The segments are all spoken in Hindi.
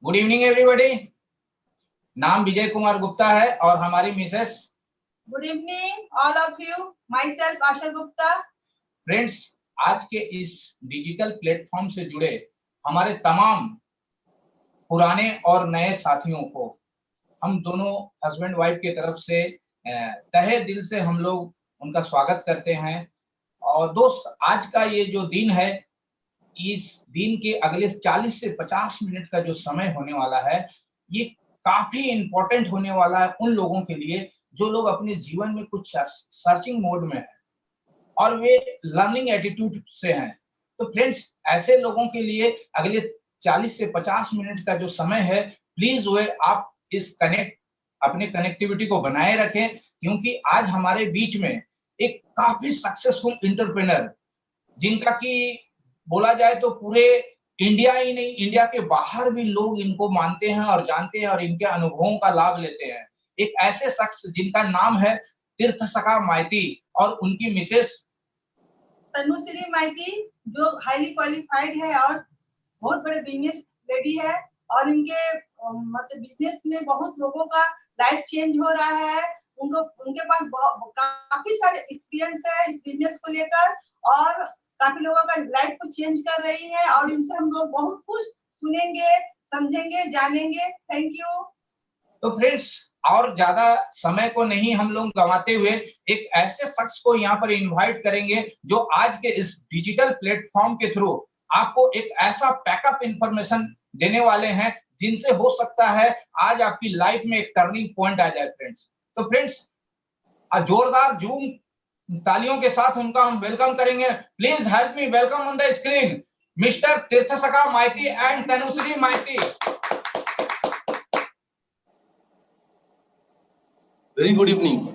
Good evening everybody. नाम विजय कुमार गुप्ता है और हमारी Mrs. Good evening all of you, my self Asha Gupta. Friends, आज के इस डिजिटल प्लेटफॉर्म से जुड़े हमारे तमाम पुराने और नए साथियों को हम दोनों हस्बैंड वाइफ की तरफ से तहे दिल से हम लोग उनका स्वागत करते हैं। और दोस्त, आज का ये जो दिन है, इस दिन के अगले 40 से 50 मिनट का जो समय होने वाला है, ये काफी इंपॉर्टेंट होने वाला है उन लोगों के लिए जो लोग अपने जीवन में कुछ सर्चिंग मोड में है और वे लर्निंग एटीट्यूड से हैं। तो फ्रेंड्स, ऐसे लोगों के लिए अगले 40 से 50 मिनट का जो समय है, प्लीज वे आप इस अपने कनेक्टिविटी को बनाए रखें, क्योंकि आज हमारे बीच में एक काफी सक्सेसफुल एंटरप्रेन्योर, जिनका कि बोला जाए तो पूरे इंडिया ही नहीं, इंडिया के बाहर भी लोग इनको मानते हैं और जानते हैं और इनके अनुभवों का लाभ लेते हैं। एक ऐसे शख्स जिनका नाम है तीर्थसखा माइती और उनकी मिसेस तनुश्री माइती, जो हाईली क्वालिफाइड है और बहुत बड़े बिजनेस लेडी है और इनके मतलब बिजनेस में बहुत लोगों का लाइफ चेंज हो रहा है। उनके पास काफी सारे एक्सपीरियंस है इस बिजनेस को लेकर और काफी लोगों का लाइफ को चेंज कर रही है और इनसे हम लोग बहुत कुछ सुनेंगे, समझेंगे, जानेंगे। Thank you. तो फ्रेंड्स, और ज्यादा समय को नहीं हम लोग गंवाते हुए एक ऐसे शख्स को यहाँ पर इनवाइट करेंगे जो आज के इस डिजिटल प्लेटफॉर्म के थ्रू आपको एक ऐसा पैकअप इंफॉर्मेशन देने वाले हैं जिनसे हो सकता है आज आपकी लाइफ में एक टर्निंग पॉइंट आ जाए। फ्रेंड्स, तो फ्रेंड्स, जोरदार जूम तालियों के साथ उनका हम वेलकम करेंगे। Please help me welcome on the screen mister Tirthasakha Maity and Tanushree Maity. Very good evening.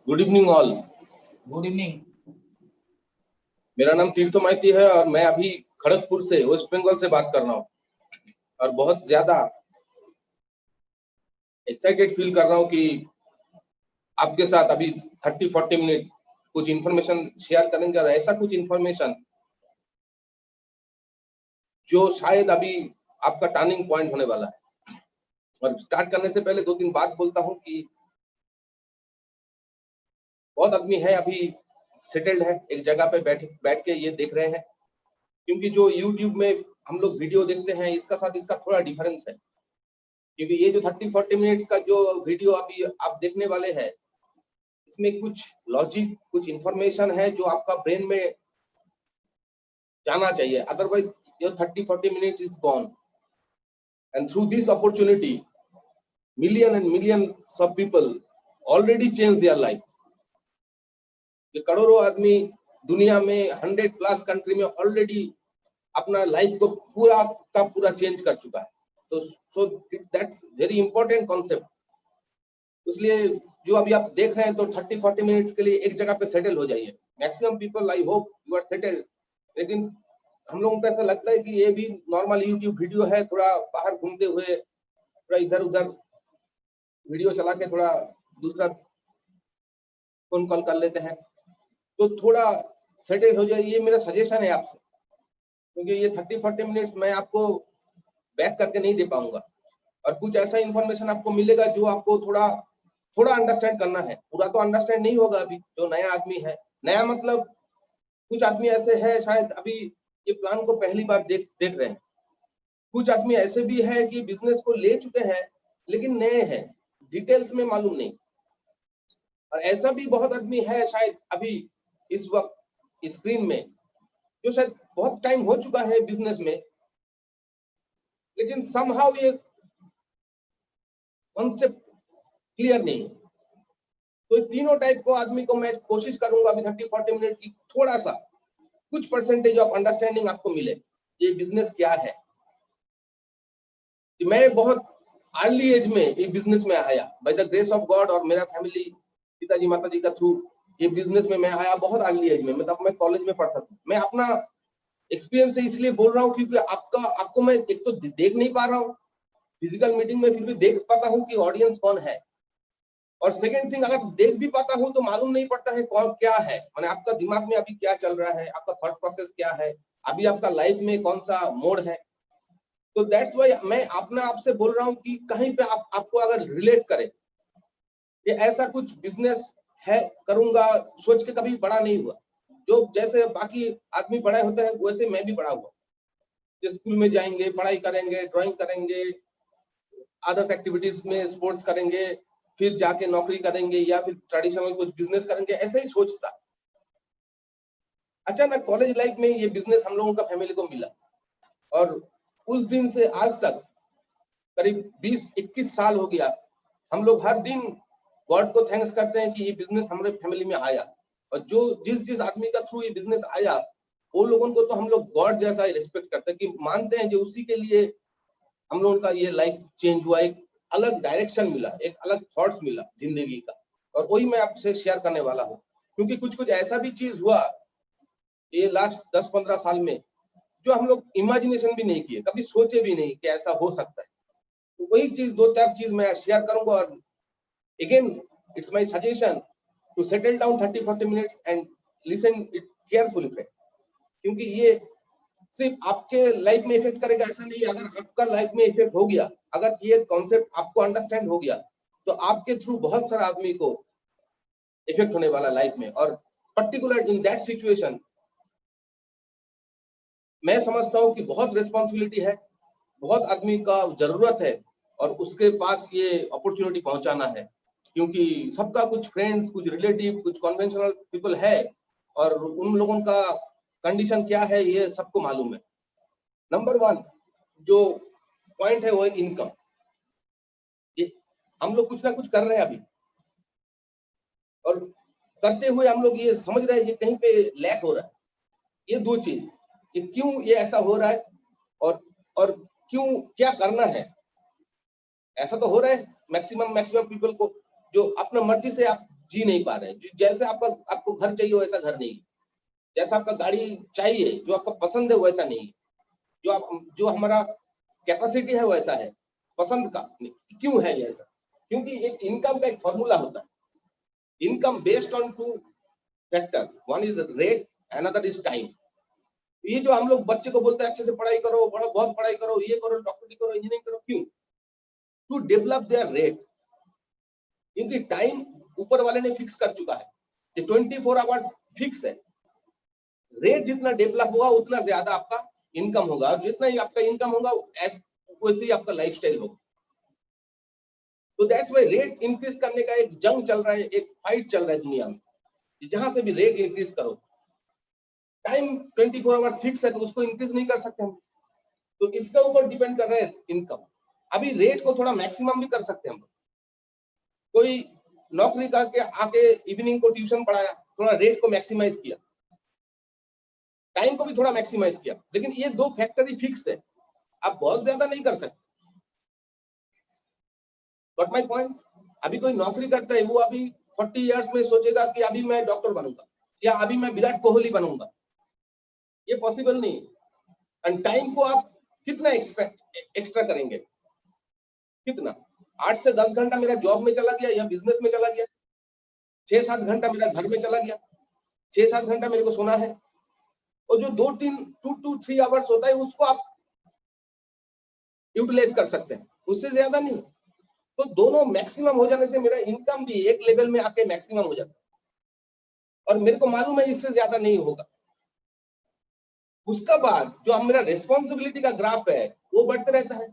Good evening all. Good evening. मेरा नाम तीर्थ माइती है और मैं अभी खड़गपुर से, वेस्ट बंगाल से बात कर रहा हूँ और बहुत ज्यादा एक्साइटेड फील कर रहा हूँ कि आपके साथ अभी 30-40 मिनट कुछ इंफॉर्मेशन शेयर करेंगे और ऐसा कुछ इंफॉर्मेशन जो शायद अभी आपका टर्निंग पॉइंट होने वाला है। और स्टार्ट करने से पहले 2-3 बात बोलता हूँ कि बहुत आदमी है अभी सेटल्ड है, एक जगह पे बैठ के ये देख रहे हैं, क्योंकि जो YouTube में हम लोग वीडियो देखते हैं इसका साथ इसका थोड़ा डिफरेंस है। क्योंकि ये जो 30-40 मिनट्स का जो वीडियो अभी आप देखने वाले हैं, इसमें कुछ लॉजिक, कुछ इंफॉर्मेशन है जो आपका ब्रेन में जाना चाहिए, अदरवाइज ये 30-40 minutes is gone. And through this opportunity, millions and millions of people already changed their life. ये करोड़ों आदमी दुनिया में 100+ कंट्री में ऑलरेडी अपना लाइफ को पूरा का पूरा चेंज कर चुका है। तो so that's very important concept. इसलिए जो अभी आप देख रहे हैं तो 30-40 मिनट्स के लिए एक जगह पे सेटल हो जाइए। Maximum people, I hope you are settled, लेकिन हम लोगों को ऐसा लगता है कि ये भी नॉर्मल YouTube वीडियो है, थोड़ा बाहर घूमते हुए थोड़ा इधर उधर वीडियो चला के थोड़ा दूसरा फोन कॉल कर लेते हैं, तो थोड़ा सेटल हो जाए, ये मेरा सजेशन है आपसे। क्योंकि ये 30-40 मिनट्स मैं आपको बैक करके नहीं दे पाऊंगा और कुछ ऐसा इंफॉर्मेशन आपको मिलेगा जो आपको थोड़ा अंडरस्टैंड करना है। पूरा तो अंडरस्टैंड नहीं होगा अभी, जो नया आदमी है, नया मतलब कुछ आदमी ऐसे है शायद अभी ये प्लान को पहली बार देख रहे हैं, कुछ आदमी ऐसे भी है कि बिजनेस को ले चुके हैं लेकिन नए हैं, डिटेल्स में मालूम नहीं, और ऐसा भी बहुत आदमी है शायद अभी इस वक्त स्क्रीन में जो शायद बहुत टाइम हो चुका है बिजनेस में, लेकिन समहाउ ये कॉन्सेप्ट क्लियर नहीं है। तो तीनों टाइप को आदमी को मैं कोशिश करूंगा अभी 30-40 मिनट की थोड़ा सा कुछ परसेंटेज ऑफ अंडरस्टैंडिंग आपको मिले ये बिजनेस क्या है। कि मैं बहुत अर्ली एज में ये बिजनेस में आया by the grace of God, और मेरा फैमिली पिताजी माताजी का थ्रू ये बिजनेस में मैं आया बहुत अर्ली एज में, मतलब मैं कॉलेज में पढ़ता था। मैं अपना एक्सपीरियंस से इसलिए बोल रहा हूँ क्योंकि आपको मैं एक तो देख नहीं पा रहा हूँ फिजिकल मीटिंग में, फिर भी देख पाता हूँ कि ऑडियंस कौन है, और सेकंड थिंग अगर देख भी पाता हूँ तो मालूम नहीं पड़ता है कौन क्या है, माने आपका दिमाग में अभी क्या चल रहा है, आपका थॉट प्रोसेस क्या है, अभी आपका लाइफ में कौन सा मोड है। तो दैट्स वाई मैं अपना आपसे बोल रहा हूँ कि कहीं पे आपको अगर रिलेट करे, ये ऐसा कुछ बिजनेस है करूंगा, सोच के कभी बड़ा नहीं हुआ। जो जैसे बाकी आदमी बड़े होते हैं वैसे मैं भी बड़ा हुआ। स्कूल में जाएंगे, पढ़ाई करेंगे, ड्राइंग करेंगे, अदर्स एक्टिविटीज में स्पोर्ट्स करेंगे, फिर जाके नौकरी करेंगे या फिर ट्रेडिशनल कुछ बिजनेस करेंगे, ऐसे ही सोचता। अचानक कॉलेज लाइफ में ये बिजनेस हम लोगों का फैमिली को मिला और उस दिन से आज तक करीब 20-21 साल हो गया। हम लोग हर दिन गॉड को थैंक्स करते हैं कि ये बिजनेस हमारे फैमिली में आया, और जो जिस आदमी का थ्रू ये बिजनेस आया वो लोगों को तो हम लोग गॉड जैसा ही रिस्पेक्ट करते हैं, कि मानते हैं जो उसी के लिए हम लोगों का ये लाइफ चेंज हुआ, एक अलग डायरेक्शन मिला, एक अलग थॉट्स मिला जिंदगी का, और वही मैं आपसे शेयर करने वाला हूँ। क्योंकि कुछ ऐसा भी चीज हुआ ये लास्ट 10-15 साल में जो हम लोग इमेजिनेशन भी नहीं किए, कभी सोचे भी नहीं कि ऐसा हो सकता है। तो वही चीज 2-4 चीज मैं शेयर करूंगा, और again it's my suggestion to settle down 30-40 minutes and listen it carefully friend, क्योंकि ये सिर्फ आपके लाइफ में इफेक्ट करेगा ऐसा नहीं। अगर आपका लाइफ में इफेक्ट हो गया, अगर ये कॉन्सेप्ट आपको अंडरस्टैंड हो गया, तो आपके थ्रू बहुत सारा आदमी को इफेक्ट होने वाला लाइफ में। और पर्टिकुलर इन दैट सिचुएशन मैं समझता हूँ कि बहुत रिस्पॉन्सिबिलिटी है, बहुत आदमी का जरूरत है और उसके पास ये अपॉर्चुनिटी पहुंचाना है, क्योंकि सबका कुछ फ्रेंड्स, कुछ रिलेटिव, कुछ कन्वेंशनल पीपल है और उन लोगों का कंडीशन क्या है ये सबको मालूम है। नंबर 1 जो पॉइंट है वो है इनकम। ये हम लोग कुछ ना कुछ कर रहे हैं अभी, और करते हुए हम लोग ये समझ रहे हैं ये कहीं पे लैक हो रहा है। ये 2 चीज, ये क्यों ये ऐसा हो रहा है और क्यों, क्या करना है। ऐसा तो हो रहा है मैक्सिमम पीपल को जो अपना मर्जी से आप जी नहीं पा रहे हैं। जैसे आपको घर चाहिए वैसा घर नहीं है, जैसा आपका गाड़ी चाहिए जो आपको पसंद है वैसा नहीं है, जो हमारा कैपेसिटी है वैसा है, पसंद का क्यों है ये ऐसा? क्योंकि एक इनकम का एक फॉर्मूला होता है, income based on 2 factor, one is rate, another is time. ये जो हम लोग बच्चे को बोलते हैं अच्छे से पढ़ाई करो, बहुत पढ़ाई करो, ये करो, डॉक्टरी करो, इंजीनियरिंग करो, क्यों? टू डेवलप देयर रेट, क्योंकि टाइम ऊपर वाले ने फिक्स कर चुका है, ये 24 आवर्स फिक्स है। रेट जितना डेवलप होगा उतना ज्यादा आपका इनकम होगा, और जितना ही आपका इनकम होगा वैसे ही आपका लाइफस्टाइल होगा। तो दैट्स व्हाई रेट इंक्रीज करने का एक जंग चल रहा है, एक फाइट चल रहा है दुनिया में, जहां से भी रेट इंक्रीज करो। टाइम 24 आवर्स फिक्स है तो उसको इंक्रीज नहीं कर सकते हम, तो इसके ऊपर डिपेंड कर रहा है इनकम। अभी रेट को थोड़ा मैक्सिमम भी कर सकते हैं हम। कोई नौकरी करके आके इवनिंग को ट्यूशन पढ़ाया, थोड़ा रेट को मैक्सिमाइज किया, टाइम को भी थोड़ा मैक्सिमाइज किया, लेकिन ये 2 फैक्टर ही फिक्स है, आप बहुत ज्यादा नहीं कर सकते। बट माय पॉइंट, अभी कोई नौकरी करता है वो अभी 40 इयर्स में सोचेगा कि अभी मैं डॉक्टर बनूंगा या अभी मैं विराट कोहली बनूंगा, ये पॉसिबल नहीं है। एंड टाइम को आप कितना एक्स्ट्रा करेंगे, कितना? 8 से 10 घंटा मेरा जॉब में चला गया या बिजनेस में चला गया, 6-7 घंटा मेरा घर में चला गया, 6-7 घंटा मेरे को सोना है, और जो 2 to 3 आवर्स होता है उसको आप यूटिलाइज कर सकते हैं, उससे ज्यादा नहीं। तो दोनों मैक्सिमम हो जाने से मेरा इनकम भी एक लेवल में आके मैक्सिमम हो जाता है, और मेरे को मालूम है इससे ज्यादा नहीं होगा। उसका बाद जो मेरा रिस्पॉन्सिबिलिटी का ग्राफ है वो बढ़ते रहता है।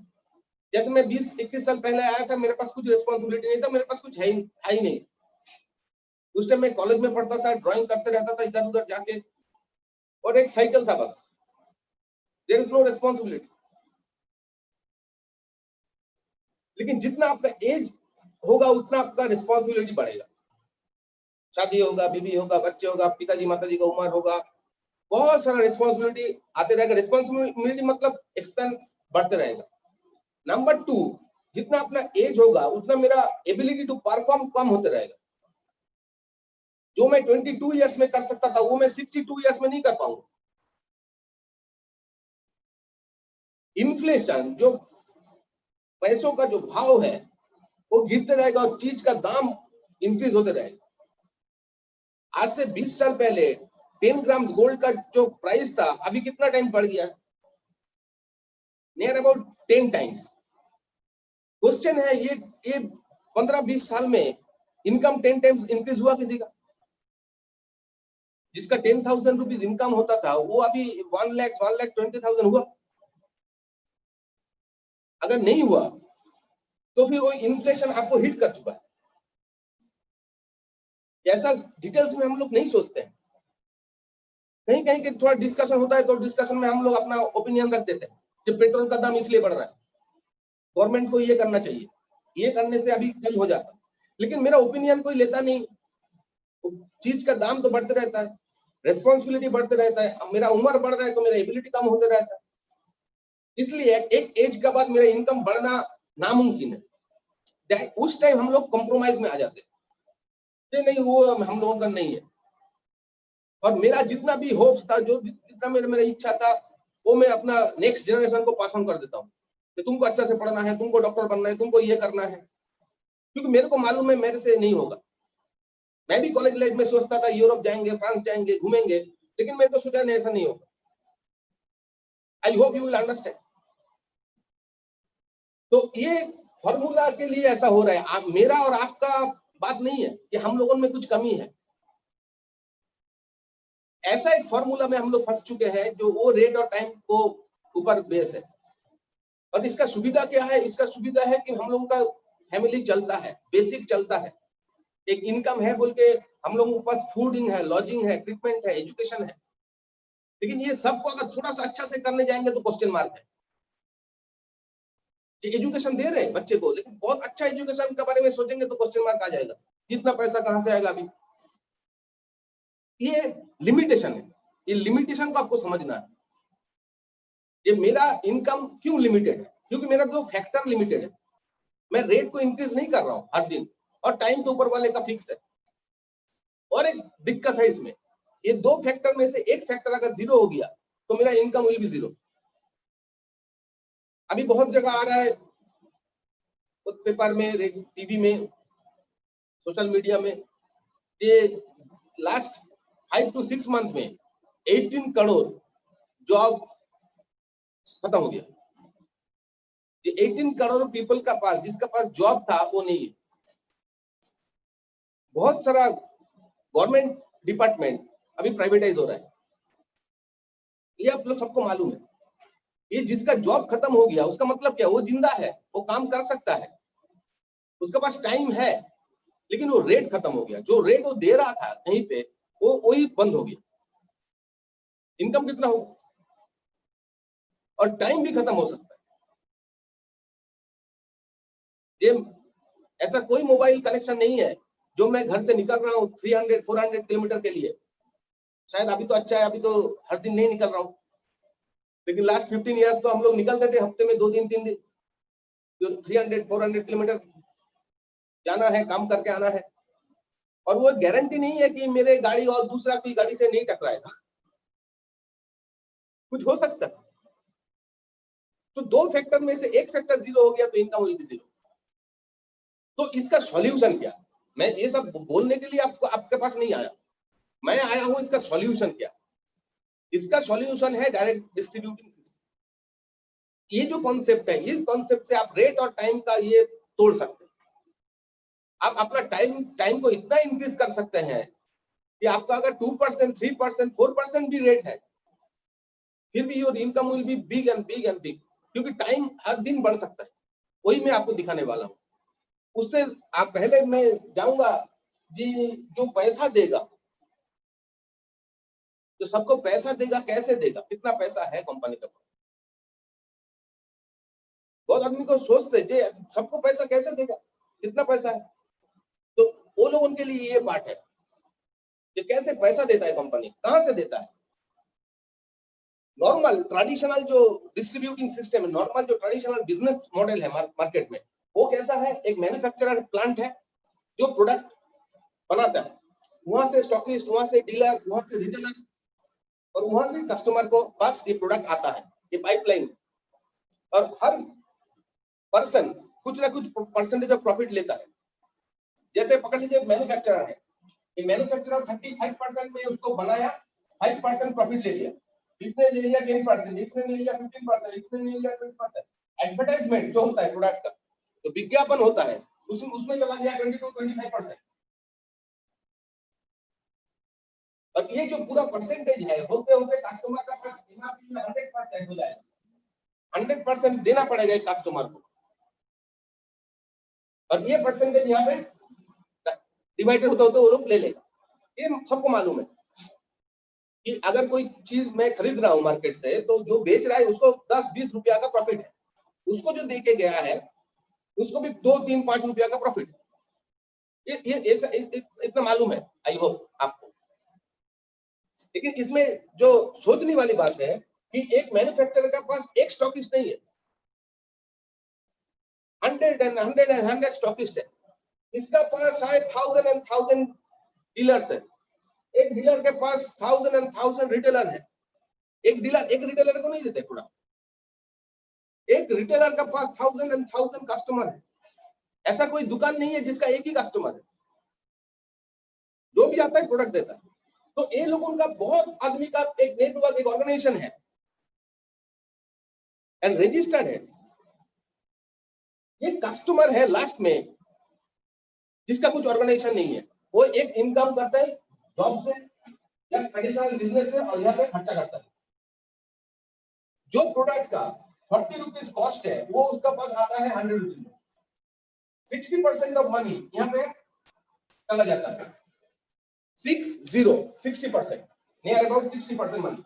जैसे मैं 20-21 साल पहले आया था, मेरे पास कुछ रिस्पॉन्सिबिलिटी नहीं था, मेरे पास कुछ है ही नहीं। उस टाइम मैं कॉलेज में पढ़ता था, ड्राइंग करते रहता था इधर उधर जाके, और एक साइकिल था बस, देयर इज नो रिस्पॉन्सिबिलिटी। लेकिन जितना आपका एज होगा उतना आपका रिस्पॉन्सिबिलिटी बढ़ेगा, शादी होगा, बीवी होगा, बच्चे होगा, पिताजी माताजी का उम्र होगा, बहुत सारा रिस्पॉन्सिबिलिटी आते रहेगा। रिस्पॉन्सिबिलिटी मतलब एक्सपेंस बढ़ते रहेगा। नंबर 2, जितना अपना एज होगा उतना मेरा एबिलिटी टू परफॉर्म कम होते रहेगा। जो मैं 22 इयर्स में कर सकता था वो मैं 62 इयर्स में नहीं कर पाऊंगा। इन्फ्लेशन, जो पैसों का जो भाव है वो गिरते रहेगा और चीज का दाम इंक्रीज होते रहेगा। आज से 20 साल पहले 10 ग्राम गोल्ड का जो प्राइस था अभी कितना टाइम बढ़ गया, नियर अबाउट 10 टाइम्स। क्वेश्चन है ये 15-20 साल में इनकम 10 टाइम्स इंक्रीज हुआ किसी का? जिसका 10,000 रुपीज इनकम होता था वो अभी 1,20,000 हुआ? अगर नहीं हुआ तो फिर वो इन्फ्लेशन आपको हिट कर चुका है। ऐसा डिटेल्स में हम लोग नहीं सोचते हैं। कहीं कहीं के थोड़ा डिस्कशन होता है तो डिस्कशन में हम लोग अपना ओपिनियन रख देते हैं कि पेट्रोल का दाम इसलिए बढ़ रहा है, गवर्नमेंट को ये करना चाहिए, ये करने से अभी कम हो जाता। लेकिन मेरा ओपिनियन कोई लेता नहीं। चीज का दाम तो बढ़ते रहता है, रेस्पॉन्सिबिलिटी बढ़ते रहता है, मेरा उम्र बढ़ रहा है तो मेरा एबिलिटी कम होते रहता है। इसलिए एक एज के बाद मेरा इनकम बढ़ना नामुमकिन है। उस टाइम हम लोग कॉम्प्रोमाइज में आ जाते हैं, ये नहीं वो हम लोगों का नहीं है। और मेरा जितना भी होप्स था, जो जितना मेरा इच्छा था, वो मैं अपना नेक्स्ट जनरेशन को पास ऑन कर देता हूँ कि तुमको अच्छा से पढ़ना है, तुमको डॉक्टर बनना है, तुमको ये करना है, क्योंकि मेरे को मालूम है मेरे से नहीं होगा। मैं भी कॉलेज लाइफ में सोचता था यूरोप जाएंगे, फ्रांस जाएंगे, घूमेंगे, लेकिन मेरे को सोचा नहीं ऐसा नहीं होगा। आई होप यू विल अंडरस्टैंड। तो ये फॉर्मूला के लिए ऐसा हो रहा है। मेरा और आपका बात नहीं है कि हम लोगों में कुछ कमी है। ऐसा एक फॉर्मूला में हम लोग फंस चुके हैं जो वो रेट और टाइम को ऊपर बेस है। और इसका सुविधा क्या है? इसका सुविधा है कि हम लोगों का फैमिली चलता है, बेसिक चलता है, एक इनकम है बोल के हम लोगों के पास फूडिंग है, लॉजिंग है, ट्रीटमेंट है, एजुकेशन है। लेकिन ये सबको अगर थोड़ा सा अच्छा से करने जाएंगे तो क्वेश्चन मार्क है। एजुकेशन दे रहे हैं बच्चे को, लेकिन बहुत अच्छा एजुकेशन के बारे में सोचेंगे तो क्वेश्चन मार्क आ जाएगा, कितना पैसा कहां से आएगा अभी। ये लिमिटेशन है, ये लिमिटेशन को आपको समझना है। ये मेरा इनकम क्यों लिमिटेड है? क्योंकि मेरा जो फैक्टर लिमिटेड है। मैं रेट को इंक्रीज नहीं कर रहा हूं हर दिन, और टाइम तो ऊपर वाले का फिक्स है। और एक दिक्कत है इसमें, ये दो फैक्टर में से एक फैक्टर अगर जीरो हो गया तो मेरा इनकम विल बी जीरो। अभी बहुत जगह आ रहा है, पेपर में, टीवी में, सोशल मीडिया में, ये लास्ट 5 to 6 मंथ में 18 करोड़ जॉब खत्म हो गया। ये 18 करोड़ पीपल का पास, जिसका पास जॉब था वो नहीं है। बहुत सारा गवर्नमेंट डिपार्टमेंट अभी प्राइवेटाइज हो रहा है, ये आप लोग सबको मालूम है। ये जिसका जॉब खत्म हो गया उसका मतलब क्या? वो जिंदा है, वो काम कर सकता है, उसके पास टाइम है, लेकिन वो रेट खत्म हो गया। जो रेट वो दे रहा था कहीं पे, वो वही बंद हो गया। इनकम कितना हो, और टाइम भी खत्म हो सकता है। ये ऐसा कोई मोबाइल कनेक्शन नहीं है जो मैं घर से निकल रहा हूँ 300-400 किलोमीटर के लिए। शायद अभी तो अच्छा है, अभी तो हर दिन नहीं निकल रहा हूँ, लेकिन लास्ट 15 इयर्स तो हम लोग निकलते थे हफ्ते में 2 दिन 3 दिन, जो 300-400 किलोमीटर जाना है, काम करके आना है। और वो गारंटी नहीं है कि मेरे गाड़ी और दूसरा कोई गाड़ी से नहीं टकराएगा, कुछ हो सकता है। तो दो फैक्टर में से एक फैक्टर जीरो हो गया तो इनकम विल बी जीरो। तो इसका सॉल्यूशन क्या? मैं ये सब बोलने के लिए आपके पास नहीं आया, मैं आया हूं इसका सॉल्यूशन क्या। इसका सॉल्यूशन है डायरेक्ट डिस्ट्रीब्यूटिंग सिस्टम। ये जो कॉन्सेप्ट है, इस कॉन्सेप्ट से आप रेट और टाइम का ये तोड़ सकते हैं। आप अपना टाइम को इतना इंक्रीज कर सकते हैं कि आपका अगर 2%, 3%, 4% भी रेट है, फिर भी your income will be big and big and big, क्योंकि टाइम हर दिन बढ़ सकता है। वही मैं आपको दिखाने वाला हूँ। उससे आप पहले मैं जाऊंगा जी, जो पैसा देगा, जो सबको पैसा देगा, कैसे देगा, कितना पैसा है कंपनी का? बहुत आदमी को सोचते जे सबको पैसा कैसे देगा, कितना पैसा है। तो वो लोगों के लिए ये बात है कि कैसे पैसा देता है कंपनी, कहां से देता है। नॉर्मल ट्रेडिशनल जो डिस्ट्रीब्यूटिंग सिस्टम है, नॉर्मल जो ट्रेडिशनल बिजनेस मॉडल है मार्केट में, वो कैसा है? एक मैन्युफैक्चरर प्लांट है जो प्रोडक्ट बनाता है, वहां से स्टॉकिस्ट, वहां से डीलर, वहां से रिटेलर, और वहां से कस्टमर को पास ये प्रोडक्ट आता है, ये पाइपलाइन। और हर पर्सन कुछ ना कुछ परसेंटेज ऑफ प्रॉफिट लेता है। जैसे पकड़ लीजिए मैन्युफैक्चरर है, ये मैन्युफैक्चरर 35% में उसको बनाया, 5% प्रॉफिट ले लिया, इसने ले लिया 10%, इसने ले लिया 15%, इसने ले लिया 20%। एडवर्टाइजमेंट जो होता है प्रोडक्ट का, जो विज्ञापन होता है, उसमें चला गया 20-25%। और ये जो पूरा परसेंटेज है, होते होते कस्टमर का पास एमआरपी में 100% हो जाएगा। 100% देना पड़ेगा एक कस्टमर को, और ये परसेंटेज यहाँ पे डिवाइडेड होते होते वो लोग ले लेगा। ये सबको मालूम है कि अगर कोई चीज मैं खरीद रहा हूँ मार्केट से, तो जो बेच रहा है उसको 10-20 रुपया का प्रॉफिट है, उसको जो देके गया है उसको भी 2-3-5 रुपया का प्रॉफिट है। ये इतना मालूम है, आई होप आपको। लेकिन इसमें जो सोचने वाली बात है कि एक मैन्युफैक्चरर के पास एक स्टॉकिस्ट नहीं है, 100 स्टॉकिस्ट है। इसका पास शायद 1000 डीलर्स है। एक डीलर के पास 1000 रिटेलर है। एक रिटेलर को नहीं देते पूरा, एक रिटेलर का पास 1000 कस्टमर है। ऐसा कोई दुकान नहीं है जिसका एक ही कस्टमर है, जो भी आता है प्रोडक्ट देता है। तो ये लोगों का बहुत आदमी का एक नेटवर्क, एक ऑर्गेनाइजेशन है एंड रजिस्टर्ड है। ये कस्टमर है लास्ट में, जिसका कुछ ऑर्गेनाइजेशन नहीं है, वो एक इनकम करता है जॉब से या ट्रेडिशनल बिजनेस से, और यहाँ पे खर्चा करता है। जो प्रोडक्ट का 40 रुपीज कॉस्ट है, वो उसका पास आता है 100 रुपीज में। 60% ऑफ मनी यहाँ पे चला जाता है। 60% near about 60% money.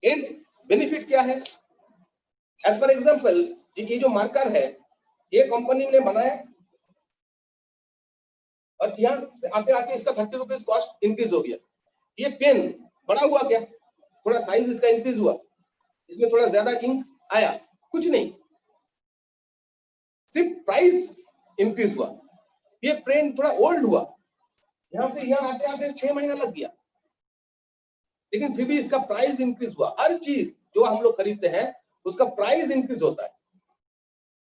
And benefit क्या है? एज फॉर एग्जांपल, ये जो मार्कर है, ये कंपनी ने बनाया, और यहाँ आते आते इसका 30 रुपीज कॉस्ट इंक्रीज हो गया। ये पेन बड़ा हुआ क्या? थोड़ा साइज इसका इंक्रीज हुआ, इसमें थोड़ा ज्यादा इंक आया, कुछ नहीं, सिर्फ प्राइस इंक्रीज हुआ। ये पेन थोड़ा ओल्ड हुआ, यहां से यहां आते आते 6 महीना लग गया, लेकिन फिर भी इसका प्राइस इंक्रीज हुआ। हर चीज जो हम लोग खरीदते हैं उसका प्राइस इंक्रीज होता है,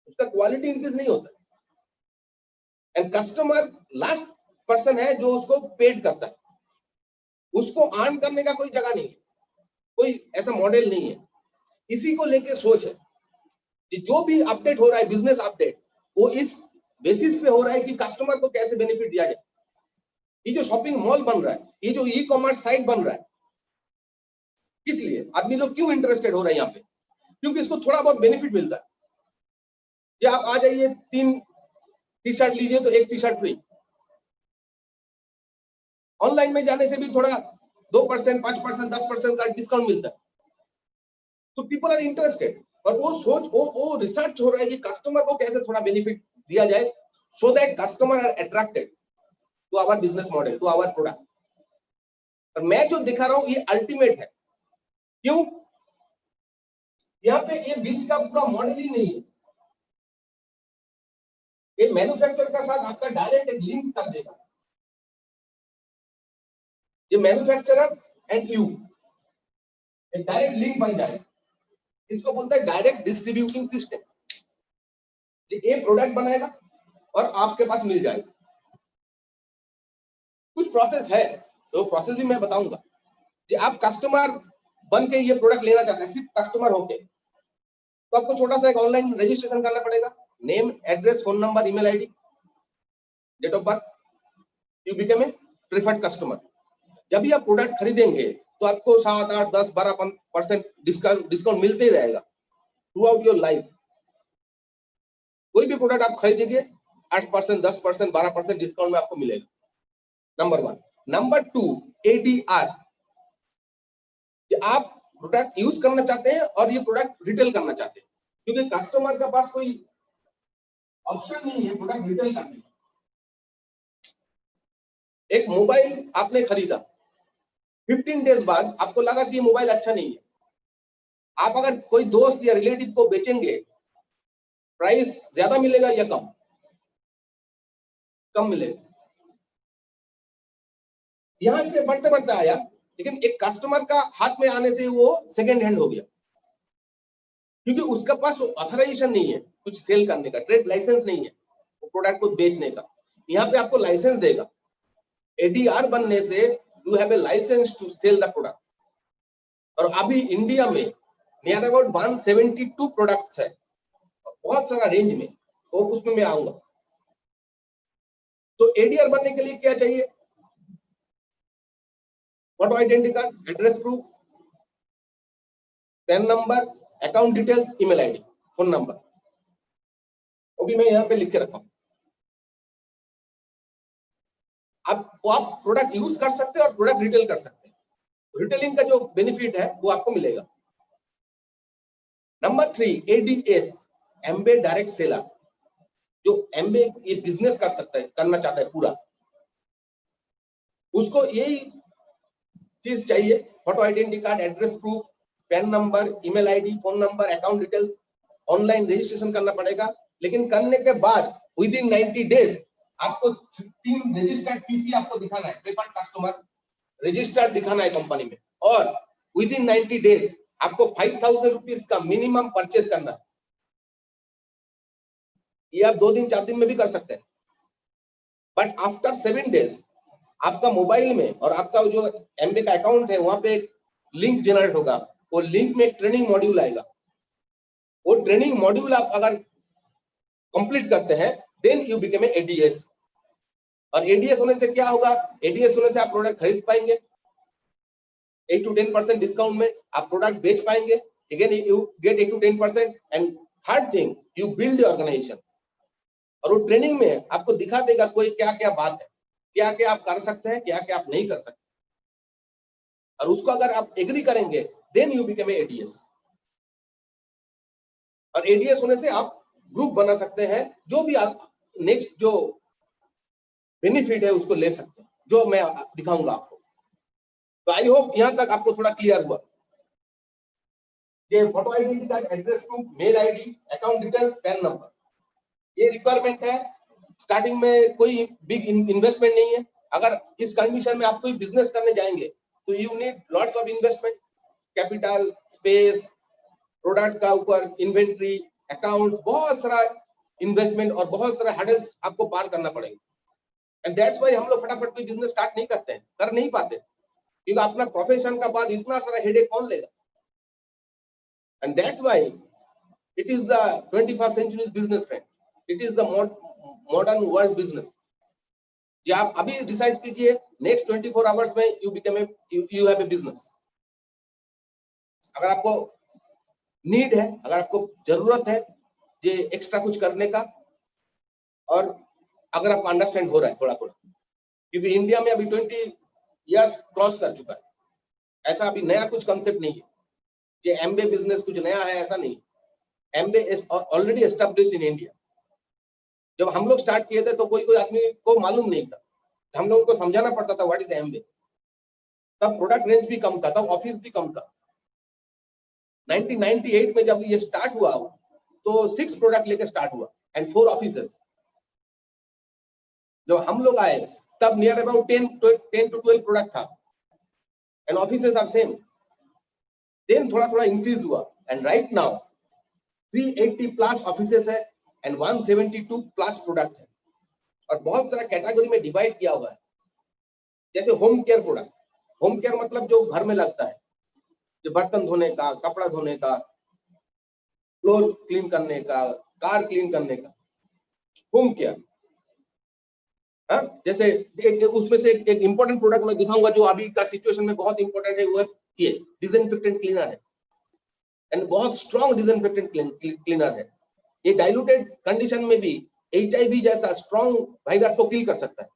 उसका क्वालिटी इंक्रीज नहीं होता है। एंड कस्टमर लास्ट पर्सन है जो उसको पेड करता है, उसको अर्न करने का कोई जगह नहीं है, कोई ऐसा मॉडल नहीं है। इसी को लेके सोच है कि जो भी अपडेट हो रहा है, बिजनेस अपडेट, वो इस बेसिस पे हो रहा है कि कस्टमर को कैसे बेनिफिट दिया जाए। ये जो शॉपिंग मॉल बन रहा है, ये जो ई कॉमर्स साइट बन रहा है, इसलिए आदमी लोग क्यों इंटरेस्टेड हो रहा है यहाँ पे? क्योंकि इसको थोड़ा बहुत बेनिफिट मिलता है। ये आप आ जाइए, 3 टी शर्ट लीजिए तो 1 टी शर्ट फ्री। ऑनलाइन में जाने से भी थोड़ा 2%, 5%, 10% का डिस्काउंट मिलता है। तो पीपल आर इंटरेस्टेड, और वो रिसर्च हो रहा है कि कस्टमर को कैसे थोड़ा बेनिफिट दिया जाए, so that customer are attracted to our business model, to our product. और मैं जो दिखा रहा हूं ये अल्टीमेट है। क्यों? यहाँ पे ये बीच का पूरा मॉडल ही नहीं है। ये मैन्युफैक्चरर का साथ आपका डायरेक्ट एक लिंक कर देगा। ये मैन्युफैक्चरर एंड यू एक डायरेक्ट लिंक बन जाए। इसको बोलते हैं डायरेक्ट डिस्ट्रीब्यूटिंग सिस्टम। ये प्रोडक्ट बनाएगा और आपके पास मिल जाएगा। कुछ प्रोसेस है, तो प्रोसेस भी मैं बताऊंगा। कि आप कस्टमर बन के ये प्रोडक्ट लेना चाहते हैं, सिर्फ कस्टमर होके, तो आपको छोटा सा एक ऑनलाइन रजिस्ट्रेशन करना पड़ेगा। Name, address, phone number, email ID, date of birth, you become a preferred customer. जब भी आप प्रोडक्ट खरीदेंगे तो आपको 7, 8, 10, 12% डिस्काउंट मिलते ही रहेगा थ्रू आउट योर लाइफ। कोई भी प्रोडक्ट आप खरीदेंगे 8%, 10%, 12% डिस्काउंट में आपको मिलेगा। नंबर 1। Number 2, ADR। आप प्रोडक्ट यूज करना चाहते हैं और ये प्रोडक्ट रिटेल करना चाहते हैं, क्योंकि कस्टमर का पास कोई ऑप्शन नहीं है प्रोडक्ट रिटेल करने का। एक मोबाइल आपने खरीदा, 15 डेज बाद आपको लगा कि ये मोबाइल अच्छा नहीं है। आप अगर कोई दोस्त या रिलेटिव को बेचेंगे, प्राइस ज्यादा मिलेगा या कम? कम मिलेगा। यहां से बढ़ते बढ़ते आया, लेकिन एक कस्टमर का हाथ में आने से वो सेकेंड हैंड हो गया, क्योंकि उसका पास ऑथराइजेशन नहीं है कुछ सेल करने का, ट्रेड लाइसेंस नहीं है वो प्रोडक्ट को बेचने का। यहाँ पे आपको लाइसेंस देगा। ADR बनने से you have a license to sell the product. और अभी इंडिया में नियर अबाउट 172 प्रोडक्ट्स है, बहुत सारा रेंज में, तो उसमें मैं आऊंगा। तो एडीआर बनने के लिए क्या चाहिए? Photo identity card, address proof, pan number, account details, email ID, phone number, वो भी मैं यहाँ पे लिख के रखा हूं। आप प्रोडक्ट यूज कर सकते हैं और प्रोडक्ट रिटेल कर सकते हैं। रिटेलिंग का जो बेनिफिट है वो आपको मिलेगा। Number 3, ADS, Embe direct seller. जो एमबे ये बिजनेस कर सकता है, करना चाहता है पूरा, उसको यही चीज चाहिए, photo identity card, address proof, pan number, email ID, phone number, account details. Online registration करना पड़ेगा, लेकिन करने के बाद विद इन 90 डेज आपको 3 रजिस्टर्ड पीसी आपको दिखाना है, प्रेफर्ड कस्टमर रजिस्टर्ड दिखाना है कंपनी में, और विद इन 90 डेज आपको 5000 रुपीज का मिनिमम परचेस करना है। ये आप 2 दिन 4 दिन में भी कर सकते हैं, बट आफ्टर 7 डेज आपका मोबाइल में और आपका जो एमबे का अकाउंट है वहां पे एक लिंक जनरेट होगा। वो लिंक में एक ट्रेनिंग मॉड्यूल आएगा। वो ट्रेनिंग मॉड्यूल आप अगर कंप्लीट करते हैं, then you become a ADS. और एडीएस होने से क्या होगा? एडीएस होने से आप प्रोडक्ट खरीद पाएंगे, 8 to 10% डिस्काउंट में आप प्रोडक्ट बेच पाएंगे। Again you get 8 to 10%। And third thing, you build organisation. और वो ट्रेनिंग में आपको दिखा देगा कोई क्या क्या बात है, क्या क्या आप कर सकते हैं, क्या क्या आप नहीं कर सकते, और उसको अगर आप एग्री करेंगे, then you become a ADS. और एडीएस होने से आप ग्रुप बना सकते हैं, जो भी आप नेक्स्ट जो बेनिफिट है उसको ले सकते हैं, जो मैं दिखाऊंगा आपको। तो आई होप यहां तक आपको थोड़ा क्लियर हुआ। ये photo identity card, address proof, mail ID, account details, PAN number, ये रिक्वायरमेंट है। स्टार्टिंग में कोई बिग इन्वेस्टमेंट नहीं है। अगर इस कंडीशन में आप कोई बिजनेस करने जाएंगे तो you need lots of investment, capital, space, product का ऊपर इन्वेंट्री, अकाउंट, बहुत सारा इन्वेस्टमेंट और बहुत सारा हर्डल्स आपको पार करना पड़ेगा। एंड दैट्स व्हाई हम लोग फटाफट कोई बिजनेस स्टार्ट नहीं करते हैं, कर नहीं पाते, क्योंकि अपना प्रोफेशन का बाद इतना सारा हेडेक कौन लेगा। And that's why it is the 21st century business trend, it is the modern world business. ये आप अभी डिसाइड कीजिए, नेक्स्ट 24 आवर्स में you become you have a business. अगर आपको नीड है, अगर आपको जरूरत है ये एक्स्ट्रा कुछ करने का, और अगर आपको अंडरस्टैंड हो रहा है थोड़ा थोड़ा, क्योंकि इंडिया में अभी 20 इयर्स क्रॉस कर चुका है, ऐसा अभी नया कुछ कंसेप्ट नहीं है। ये एमबे बिजनेस कुछ नया है ऐसा नहीं, Embe is already established in India. जब हम लोग स्टार्ट किए थे तो कोई आदमी को मालूम नहीं था, हम लोगों को समझाना पड़ता था व्हाट इज एमबे। तब प्रोडक्ट रेंज भी कम था, तब ऑफिस भी कम था। 1998 में जब ये स्टार्ट हुआ तो 6 प्रोडक्ट लेके स्टार्ट हुआ एंड 4 ऑफिसेस। जब हम लोग आए तब नियर अबाउट 10 to 12 प्रोडक्ट था and offices are same. Then थोड़ा थोड़ा इंक्रीज हुआ and right now 380 plus offices है एंड 172 प्लस प्रोडक्ट है, और बहुत सारा कैटेगरी में डिवाइड किया हुआ है। जैसे home care product, home care मतलब जो घर में लगता है, जो बर्तन धोने का, कपड़ा धोने का, फ्लोर क्लीन करने का, कार क्लीन करने का, होम केयर। जैसे उसमें से एक इंपॉर्टेंट प्रोडक्ट मैं दिखाऊंगा जो अभी का सिचुएशन में बहुत इंपॉर्टेंट है, वो है ये डिसइंफेक्टेंट क्लीनर है, एंड बहुत स्ट्रॉन्ग डिसइंफेक्टेंट क्लीनर है। ये डाइल्यूटेड कंडीशन में भी HIV जैसा स्ट्रॉन्ग वायरस को किल कर सकता है।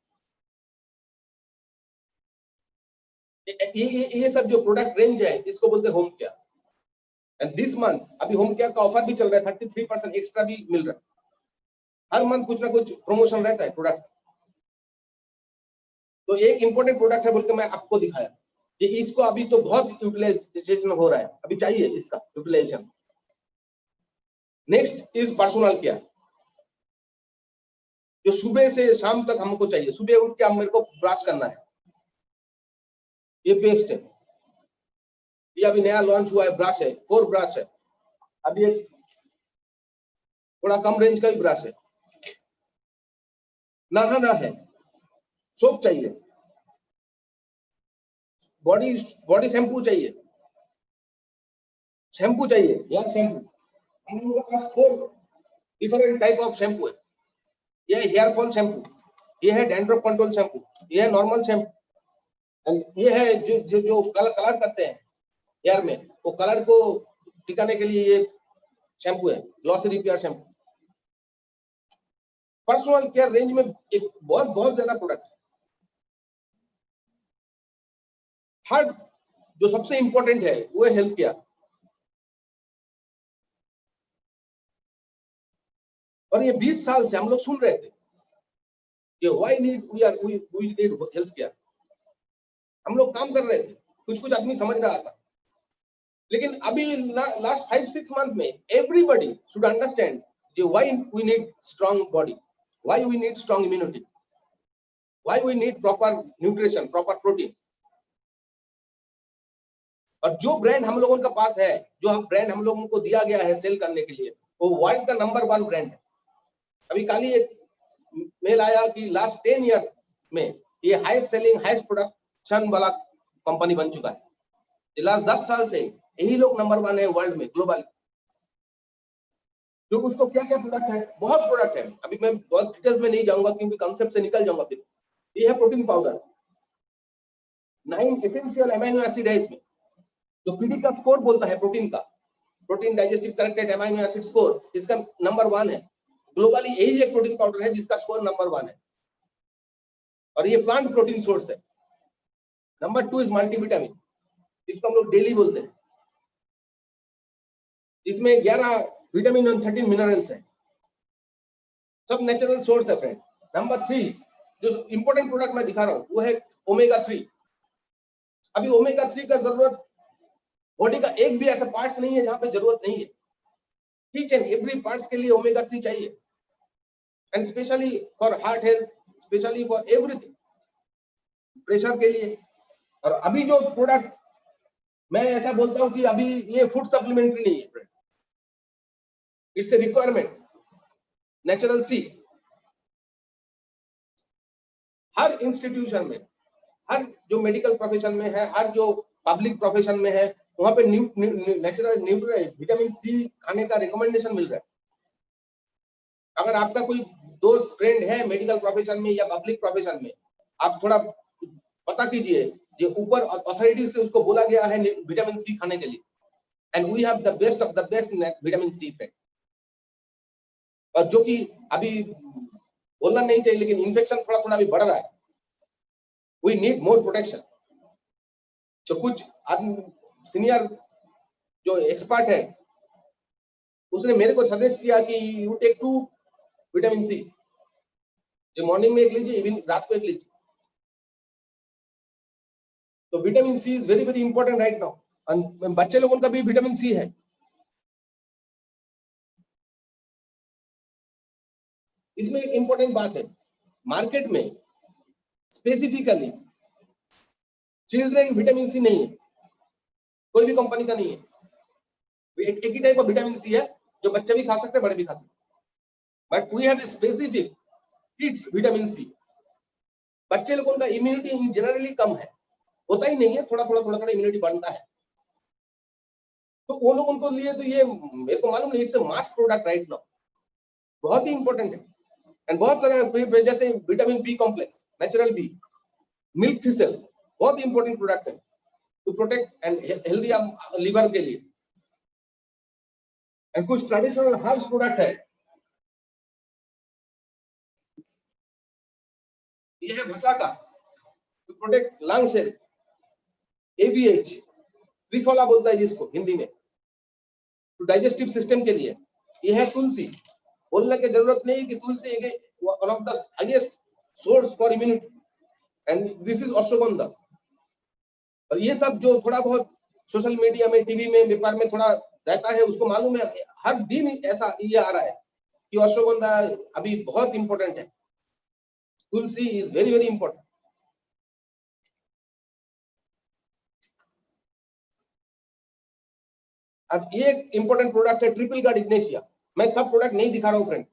ये सब जो प्रोडक्ट रेंज है इसको बोलते हैं home care. And this month अभी होम केयर का ऑफर भी चल रहा है, 33% एक्स्ट्रा भी मिल रहा है। हर मंथ कुछ ना कुछ प्रमोशन रहता है प्रोडक्ट। तो एक इंपॉर्टेंट प्रोडक्ट है बोल के मैं आपको दिखाया, ये इसको अभी तो बहुत यूटिलाइजेशन हो रहा है, अभी चाहिए इसका utilisation. Next is personal care, जो सुबह से शाम तक हमको चाहिए। सुबह उठ के मेरे को ब्रश करना है, ये पेस्ट है, ये अभी नया लॉन्च हुआ है, ब्रश है, 4 ब्रश है। अभी एक थोड़ा कम रेंज का भी ब्रश है। नहाना है, सोप चाहिए, बॉडी शैम्पू चाहिए, यार शैम्पू हम लोगों के पास 4 डिफरेंट टाइप ऑफ शैम्पू है। ये हेयर फॉल शैम्पू, ये है डैंड्रफ कंट्रोल शैम्पू, ये है नॉर्मल शैम्पू, एंड ये है जो कलर करते हैं हेयर में, वो कलर को टिकाने के लिए ये शैम्पू है, glossy repair shampoo. Personal care range में एक बहुत ज्यादा प्रोडक्ट है। थर्ड जो सबसे इंपॉर्टेंट है वो है हेल्थ केयर। और ये 20 साल से हम लोग सुन रहे थे कि why we need health care. हम लोग काम कर रहे थे, कुछ आदमी समझ रहा था, लेकिन अभी लास्ट 5-6 मंथ में everybody should understand why we need strong body, why we need strong immunity, why we need proper nutrition, proper protein. और जो ब्रांड हम लोगों के पास है, जो ब्रांड हम लोगों को दिया गया है सेल करने के लिए, वो वर्ल्ड का नंबर 1 ब्रांड है। अभी कल ही एक मेल आया कि लास्ट 10 ईयर में ये हाईएस्ट सेलिंग, हाईएस्ट प्रोडक्शन वाला कंपनी बन चुका है। लास्ट 10 साल से यही लोग नंबर 1 है वर्ल्ड में, ग्लोबल। तो उसको क्या प्रोडक्ट है, बहुत प्रोडक्ट है। अभी मैं बहुत डिटेल्स में नहीं जाऊंगा क्योंकि कांसेप्ट से निकल जाऊंगा फिर। ये है protein powder, 9 essential amino acid है इसमें। तो पीडी का स्कोर बोलता है प्रोटीन का, protein digestive corrected amino acid score, इसका नंबर 1 है ग्लोबली। यही एक प्रोटीन पाउडर है जिसका स्कोर नंबर 1 है, और ये प्लांट प्रोटीन सोर्स है। नंबर 2 इज मल्टीविटामिन, जिसको हम लोग डेली बोलते हैं। इसमें 11 विटामिन और 13 मिनरल्स है, सब नेचुरल सोर्स है फ्रेंड। नंबर 3 जो इंपॉर्टेंट प्रोडक्ट मैं दिखा रहा हूं वो है ओमेगा 3। अभी ओमेगा 3 का जरूरत बॉडी का एक भी ऐसा पार्ट्स नहीं है जहां पे जरूरत नहीं है। ईच एंड एवरी पार्ट्स के लिए ओमेगा 3 चाहिए, and specially for heart health, specially for everything, pressure के लिए। और अभी जो प्रोडक्ट मैं ऐसा बोलता हूं कि अभी ये फूड सप्लीमेंट्री नहीं है, it's a requirement, natural C. हर इंस्टीट्यूशन में, हर जो मेडिकल प्रोफेशन में है, हर जो पब्लिक प्रोफेशन में है, वहां पे नेचुरल विटामिन सी खाने का रिकमेंडेशन मिल रहा है। अगर आपका कोई दोस्त फ्रेंड है मेडिकल प्रोफेशन में या पब्लिक प्रोफेशन में, आप थोड़ा पता कीजिए, जो ऊपर अथॉरिटी से उसको बोला गया है विटामिन सी खाने के लिए, and we have the best of the best vitamin C friend. और जो कि अभी बोलना नहीं चाहिए, लेकिन इन्फेक्शन थोड़ा भी बढ़ रहा है, वी नीड मोर प्रोटेक्शन। तो कुछ सीनियर जो एक्सपर्ट है उसने मेरे को सजेस्ट किया कि यू टेक 2 विटामिन सी, जो मॉर्निंग में एक लीजिए, इवनिंग रात को एक लीजिए। तो vitamin C is very very important right now. बच्चे लोगों का भी विटामिन सी है। इसमें एक इंपॉर्टेंट बात है, मार्केट में स्पेसिफिकली चिल्ड्रन विटामिन सी नहीं है, कोई भी कंपनी का नहीं है। एक ही टाइप ऑफ विटामिन सी है जो बच्चे भी खा सकते हैं, बड़े भी खा सकते हैं, but we have specific kids vitamin C. बच्चे लोगों का इम्यूनिटी जनरली कम है, होता ही नहीं है, थोड़ा इम्यूनिटी बनता है। तो वो लोगों को लिए तो ये मेरे को मालूम नहीं, it's a mass product right now, बहुत ही इंपॉर्टेंट है। एंड बहुत सारे जैसे vitamin B complex, natural B, milk thistle, बहुत इंपॉर्टेंट प्रोडक्ट है to protect and healthy liver के लिए। एंड कुछ ट्रेडिशनल हर्ब्स प्रोडक्ट है, ये है Vasaka to protect lungs health, ABH Triphala बोलता है जिसको हिंदी में, टू डाइजेस्टिव सिस्टम के लिए। ये है तुलसी, बोलने की जरूरत नहीं कि tulsi one of the highest source for immunity, and this is ashwagandha. और ये सब जो थोड़ा बहुत सोशल मीडिया में, टीवी में, व्यापार में थोड़ा रहता है, उसको मालूम है हर दिन ऐसा ये आ रहा है कि अश्वगंधा अभी बहुत इंपॉर्टेंट है, तुलसी इज वेरी वेरी इंपॉर्टेंट। अब ये इंपॉर्टेंट प्रोडक्ट है ट्रिपल गार्ड इग्नेशिया। मैं सब प्रोडक्ट नहीं दिखा रहा हूँ फ्रेंड,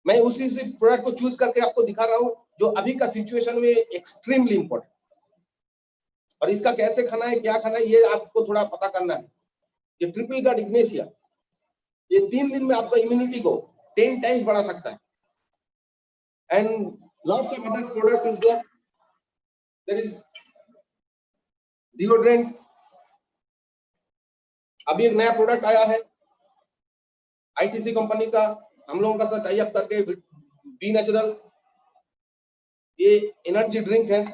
मैं उसी से प्रोडक्ट को चूज करके आपको दिखा रहा हूँ जो अभी का सिचुएशन में एक्सट्रीमली इंपॉर्टेंट। और इसका कैसे खाना है, क्या खाना है, ये आपको थोड़ा पता करना है। ये ट्रिपल गार्ड इग्नेशिया, ये 3 दिन में आपका इम्यूनिटी को 10 टाइम्स बढ़ा सकता है। And lots of other product is there, there is deodorant. अभी एक नया प्रोडक्ट आया है आईटीसी कंपनी का, हम लोगों का साथ टाई अप करके, बी नेचुरल, ये एनर्जी ड्रिंक है,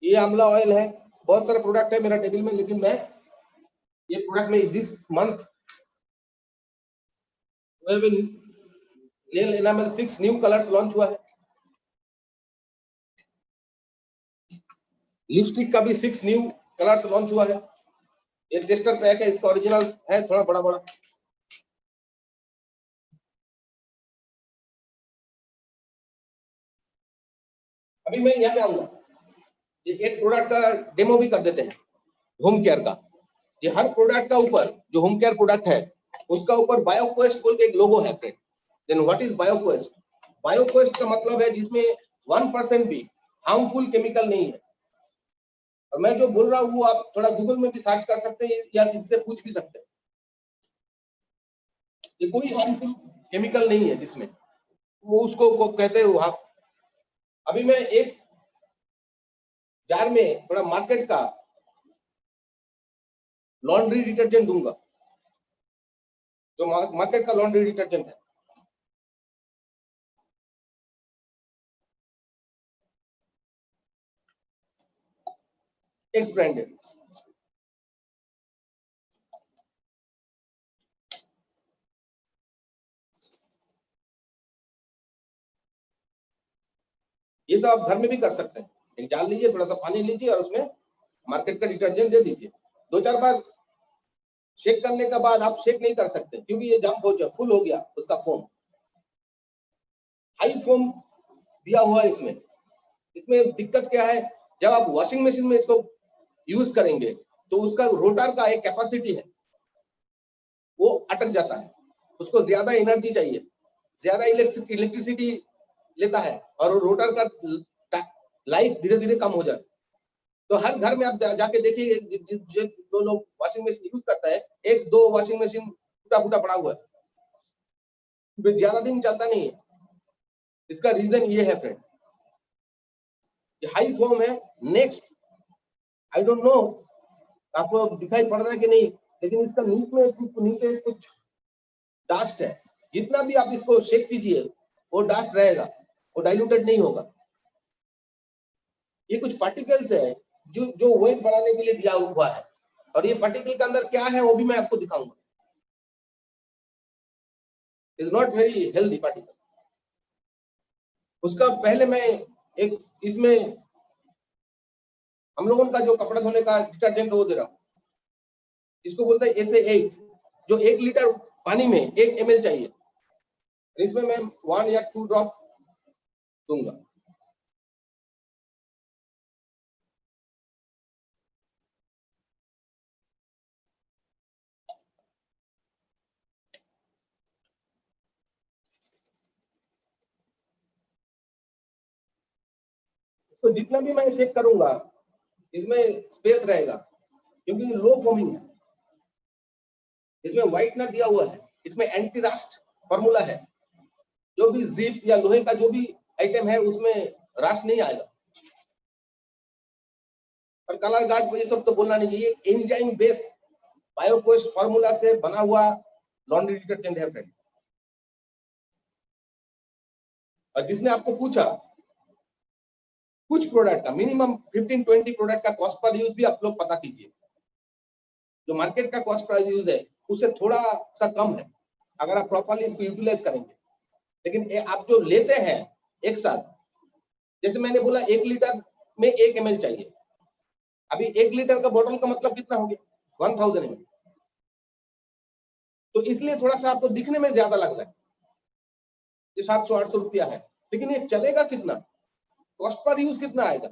ये आंवला ऑयल है, बहुत सारे प्रोडक्ट है मेरा टेबल में, लेकिन मैं ये प्रोडक्ट में this month nail enamel 6 new colours launch हुआ है। लिपस्टिक का भी 6 न्यू कलर्स लॉन्च हुआ है। ये टेस्टर पैक है, इसका ओरिजिनल है, थोड़ा बड़ा बड़ा। अभी मैं यहाँ पे आऊंगा, ये एक प्रोडक्ट का डेमो भी कर देते हैं, होम केयर का। ये हर प्रोडक्ट का ऊपर जो होम केयर प्रोडक्ट है उसका ऊपर बायोक्वेस्ट बोल के एक लोगो है friend. Then what is Bioquest? Bioquest का मतलब है जिसमें 1% भी हार्मफुल केमिकल नहीं है। और मैं जो बोल रहा हूँ वो आप थोड़ा गूगल में भी सर्च कर सकते हैं या किसी से पूछ भी सकते हैं। ये कोई हार्मफुल केमिकल नहीं है जिसमें, वो उसको कहते हैं वहां। अभी मैं एक जार में थोड़ा मार्केट का लॉन्ड्री डिटर्जेंट दूंगा, जो मार्केट का लॉन्ड्री डिटर्जेंट है। एक्स ब्रांडेड, ये सब आप घर में भी कर सकते हैं। एक जार लीजिए, थोड़ा सा पानी लीजिए और उसमें मार्केट का डिटर्जेंट दे दीजिए। 2-4 बार शेक करने के बाद आप शेक नहीं कर सकते क्योंकि ये जंप हो गया, फुल हो गया उसका फोम। हाई फोम दिया हुआ है इसमें। इसमें दिक्कत क्या है, जब आप वॉशिंग मशीन में इसको यूज करेंगे तो उसका रोटर का एक कैपेसिटी है, वो अटक जाता है। उसको ज्यादा एनर्जी चाहिए, ज्यादा इलेक्ट्रिसिटी लेता है और रोटर का लाइफ धीरे धीरे कम हो जाता है। तो हर घर में आप जाके देखिए, जो लोग वॉशिंग मशीन यूज करता है, 1-2 वॉशिंग मशीन टूटा फूटा पड़ा हुआ है, ज्यादा दिन चलता नहीं है। इसका रीजन ये है फ्रेंड, ये हाई फॉर्म है। नेक्स्ट, आई डोंट नो आपको दिखाई पड़ रहा है कि नहीं, लेकिन इसका नीचे कुछ डस्ट है। जितना भी आप इसको शेक कीजिए वो डस्ट रहेगा, वो डाइल्यूटेड नहीं होगा। ये कुछ पार्टिकल्स है जो वेट बढ़ाने के लिए दिया हुआ है, और ये पार्टिकल के अंदर क्या है वो भी मैं आपको दिखाऊंगा। Is not very healthy particle. उसका पहले मैं एक इसमें हम लोगों का जो कपड़ा धोने का डिटर्जेंट वो दे रहा हूँ, इसको बोलते हैं SA8, जो 1 लीटर पानी में 1 ml चाहिए। इसमें मैं 1 या 2 ड्रॉप दूंगा। तो जितना भी मैं शेक करूंगा इसमें स्पेस रहेगा क्योंकि लो फॉर्मिंग है। इसमें व्हाइटनर दिया हुआ है, इसमें एंटी रस्ट फॉर्मूला है। जो भी जिप या लोहे का जो भी आइटम है उसमें रस्ट नहीं आएगा। और कलर गार्ड ये सब तो बोलना नहीं चाहिए। एंजाइम बेस बायोक्वेस्ट फॉर्मूला से बना हुआ लॉन्ड्री डिटर्जेंट है फ्रेंड। और जिसने आपको पूछा कुछ प्रोडक्ट का मिनिमम 15-20 प्रोडक्ट का कॉस्ट पर यूज भी आप लोग पता कीजिए। जो मार्केट का कॉस्ट प्राइस यूज है उससे थोड़ा सा कम है अगर आप प्रॉपर्ली इसको यूटिलाइज करेंगे। लेकिन आप जो लेते हैं एक साथ, जैसे मैंने बोला 1 लीटर में 1 ml चाहिए। अभी 1 लीटर का बोतल का मतलब कितना हो गया, 1000 ml। तो इसलिए थोड़ा सा आपको दिखने में ज्यादा लग रहा है, ये 700-800 रुपया है, लेकिन ये चलेगा कितना, कॉस्ट पर यूज कितना आएगा।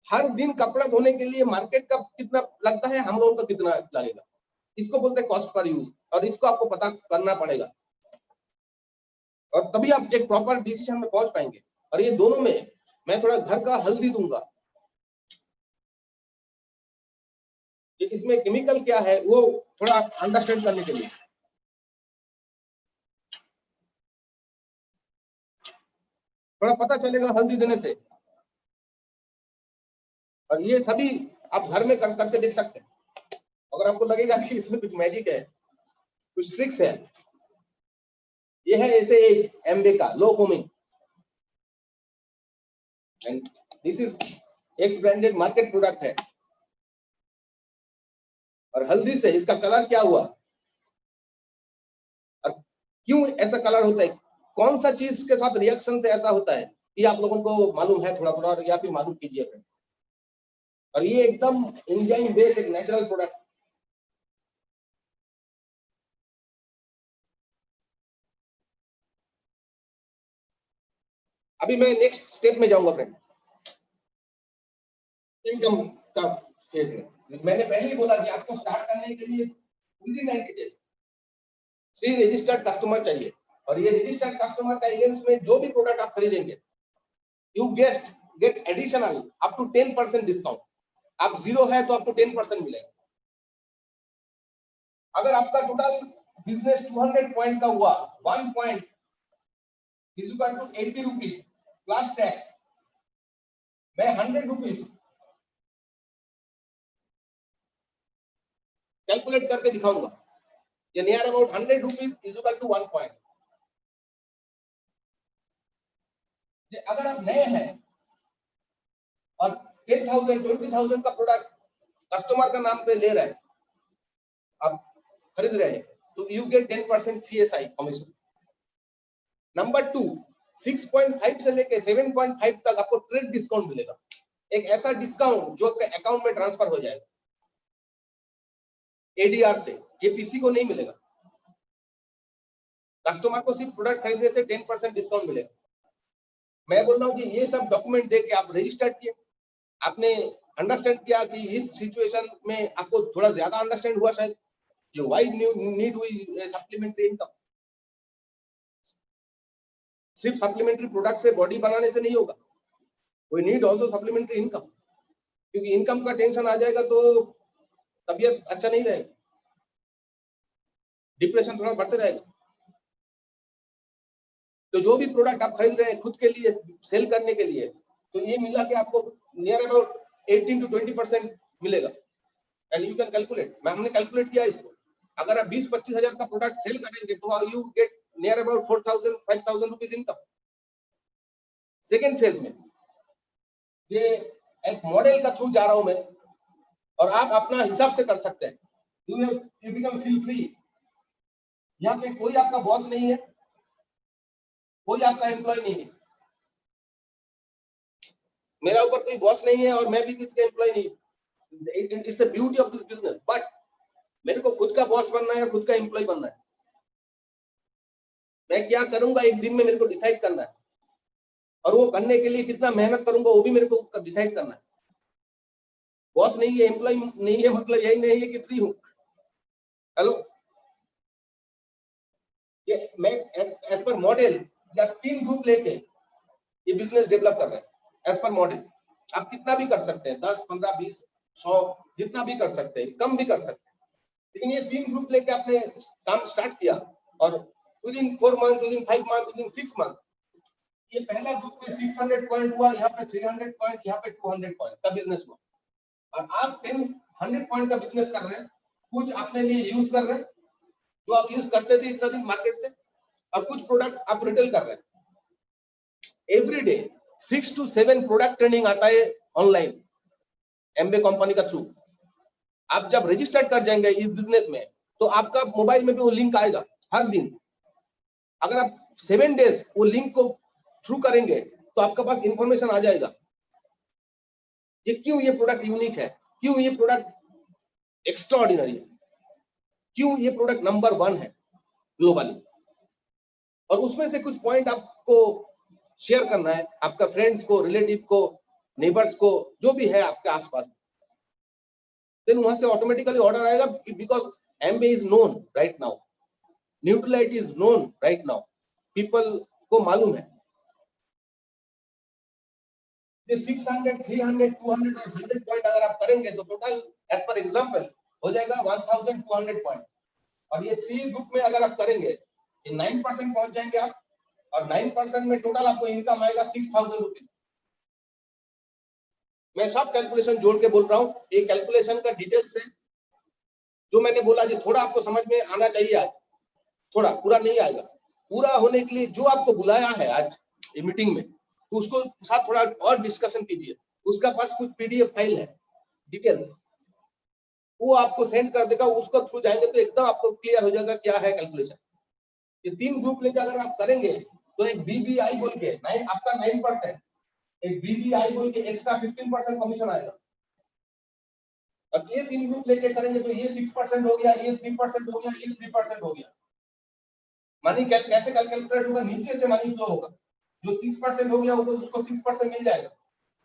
हर दिन कपड़ा धोने के लिए मार्केट का कितना लगता है, हम लोगों का कितना लगेगा, इसको बोलते हैं कॉस्ट पर यूज। और इसको आपको पता करना पड़ेगा और तभी आप एक प्रॉपर डिसीजन में पहुंच पाएंगे। और ये दोनों में मैं थोड़ा घर का हल्दी दूंगा, कि इसमें केमिकल क्या है वो थोड़ा अंडरस्टैंड करने के लिए। थोड़ा पता चलेगा हल्दी देने से। और ये सभी आप घर में करके देख सकते हैं। अगर आपको लगेगा कि इसमें कुछ मैजिक है, कुछ ट्रिक्स है, ये है ऐसे एक एम्बे का low foaming, and this is X branded market product है। और हल्दी से इसका कलर क्या हुआ और क्यों ऐसा कलर होता है, कौन सा चीज के साथ रिएक्शन से ऐसा होता है, ये आप लोगों को मालूम है थोड़ा थोड़ा, या फिर मालूम कीजिए फ्रेंड। और ये एकदम एंजाइम बेस्ड एक नेचुरल प्रोडक्ट। अभी मैं नेक्स्ट स्टेप में जाऊंगा फ्रेंड, इनकम का फेज में। मैंने पहले ही बोला कि आपको स्टार्ट करने के लिए विदिन 90 डेज 3 रजिस्टर्ड कस्टमर चाहिए। और ये रजिस्टर्ड कस्टमर का अगेंस्ट में जो भी प्रोडक्ट आप खरीदेंगे, you get additional up to 10% discount. आप 0 है तो आपको 10% मिलेगा। अगर आपका टोटल बिजनेस 200 पॉइंट का हुआ, 1 point is equal to 80 rupees plus tax. मैं 100 रुपीज कैलकुलेट करके दिखाऊंगा। ये near about 100 rupees is equal to 1 point. अगर आप नए हैं और 10,000 20,000 का प्रोडक्ट कस्टमर का नाम पे ले रहे हैं, आप खरीद रहे हैं, तो you get 10% CSI commission. Number 2, 6.5 से लेके 7.5 तक आपको ट्रेड डिस्काउंट मिलेगा। एक ऐसा डिस्काउंट जो आपके अकाउंट में ट्रांसफर हो जाएगा ADR से, ये पीसी को नहीं मिलेगा। कस्टमर को सिर्फ प्रोडक्ट खरीदने से 10% डिस्काउंट मिलेगा। मैं बोल रहा हूँ कि ये सब डॉक्यूमेंट दे के आप रजिस्टर किए, आपने अंडरस्टैंड किया कि इस सिचुएशन में आपको थोड़ा ज्यादा अंडरस्टैंड हुआ शायद, जो व्हाई नीड हुई सप्लीमेंट्री इनकम। सिर्फ सप्लीमेंट्री प्रोडक्ट से बॉडी बनाने से नहीं होगा, we need also supplementary income. क्योंकि इनकम का टेंशन आ जाएगा तो तबीयत अच्छा नहीं रहेगी, डिप्रेशन थोड़ा बढ़ते रहेगा। तो जो भी प्रोडक्ट आप खरीद रहे हैं खुद के लिए सेल करने के लिए, तो ये मिला के आपको नियर अबाउट 18 to 20% मिलेगा। एंड यू कैन कैलकुलेट, हमने कैलकुलेट किया इसको। अगर आप 20-25 हजार का प्रोडक्ट सेल करेंगे तो you get near about 4,000-5,000 rupees income. Second phase में ये एक मॉडल का थ्रू जा रहा हूं मैं, और आप अपना हिसाब से कर सकते हैं। You become feel free. यहाँ पे कोई आपका बॉस नहीं है, कोई आपका एम्प्लॉय नहीं है। मेरा ऊपर कोई बॉस नहीं है और मैं भी किसी का एम्प्लॉय नहीं। It's a beauty of this business. But मेरे को खुद का बॉस बनना है और खुद का एम्प्लॉय बनना है। मैं क्या करूंगा एक दिन में मेरे को डिसाइड करना है, और वो करने के लिए कितना मेहनत करूंगा वो भी मेरे को डिसाइड करना है। बॉस नहीं है, एम्प्लॉय नहीं है, मतलब यही नहीं है कि फ्री हूं। हेलो, ये मैं एज पर मॉडल या 3 ग्रुप लेके ये बिजनेस डेवलप कर रहे हैं। एज पर मॉडल आप कितना भी कर सकते हैं, 10, 15, 20, 100 जितना भी कर सकते हैं, कम भी कर सकते हैं। लेकिन ये 3 ग्रुप लेके आपने काम स्टार्ट किया, और within 4 month, within 5 month, within 6 month, ये पहला ग्रुप में 600 पॉइंट हुआ, यहाँ पे 300 पॉइंट, यहाँ पे 200 पॉइंट का बिजनेस हुआ। और आप 100 पॉइंट का बिजनेस कर रहे हैं। कुछ अपने लिए यूज कर रहे हैं जो आप यूज करते थे इतना दिन मार्केट से, और कुछ प्रोडक्ट आप रिटेल कर रहे हैं। Every day 6 to 7 product training आता है ऑनलाइन एम्बे कंपनी का थ्रू। आप जब रजिस्टर कर जाएंगे इस बिजनेस में, तो आपका मोबाइल में भी वो लिंक आएगा हर दिन। अगर आप 7 डेज वो लिंक को थ्रू करेंगे तो आपके पास इंफॉर्मेशन आ जाएगा ये क्यों ये प्रोडक्ट यूनिक है, क्यों ये प्रोडक्ट एक्स्ट्राऑर्डिनरी है, क्यों ये प्रोडक्ट नंबर 1 है ग्लोबली। और उसमें से कुछ पॉइंट आपको शेयर करना है आपका फ्रेंड्स को, रिलेटिव को, नेबर्स को, जो भी है आपके आसपास। देन वहां से ऑटोमेटिकली ऑर्डर आएगा, because एम्बे is known right now, Nutrilite is known right now, people को मालूम है। ये 600, 300, 200 और 100 पॉइंट अगर आप करेंगे तो टोटल एज पर एग्जांपल हो जाएगा 1200 पॉइंट। और ये 3 ग्रुप में अगर आप करेंगे ये 9% पहुंच जाएंगे आप, और 9% में टोटल आपको इनकम आएगा 6000 रुपीज। मैं सब कैलकुलेशन जोड़ के बोल रहा हूँ, ये कैलकुलेशन का डिटेल्स है जो मैंने बोला जो थोड़ा आपको समझ में आना चाहिए आज, थोड़ा पूरा नहीं आएगा। पूरा होने के लिए जो आपको बुलाया है आज ये मीटिंग में, तो उसको साथ थोड़ा और डिस्कशन कीजिए। उसका पास कुछ पीडीएफ फाइल है डिटेल्स, वो आपको सेंड कर देगा, उसको थ्रू जाएंगे तो एकदम आपको क्लियर हो जाएगा क्या है कैलकुलेशन। ये 3 ग्रुप लेकर अगर आप करेंगे तो एक बीबीआई बोल के आपका 9%, एक बीबीआई बोल के एक्स्ट्रा 15% कमीशन आएगा। अब ये 3 ग्रुप लेके करेंगे तो ये 6% हो गया, ये 3% हो गया, ये 3% हो गया। मनी कैसे कैलकुलेट होगा, नीचे से मनी फ्लो होगा। जो 6% हो गया होगा उसको 6% मिल जाएगा।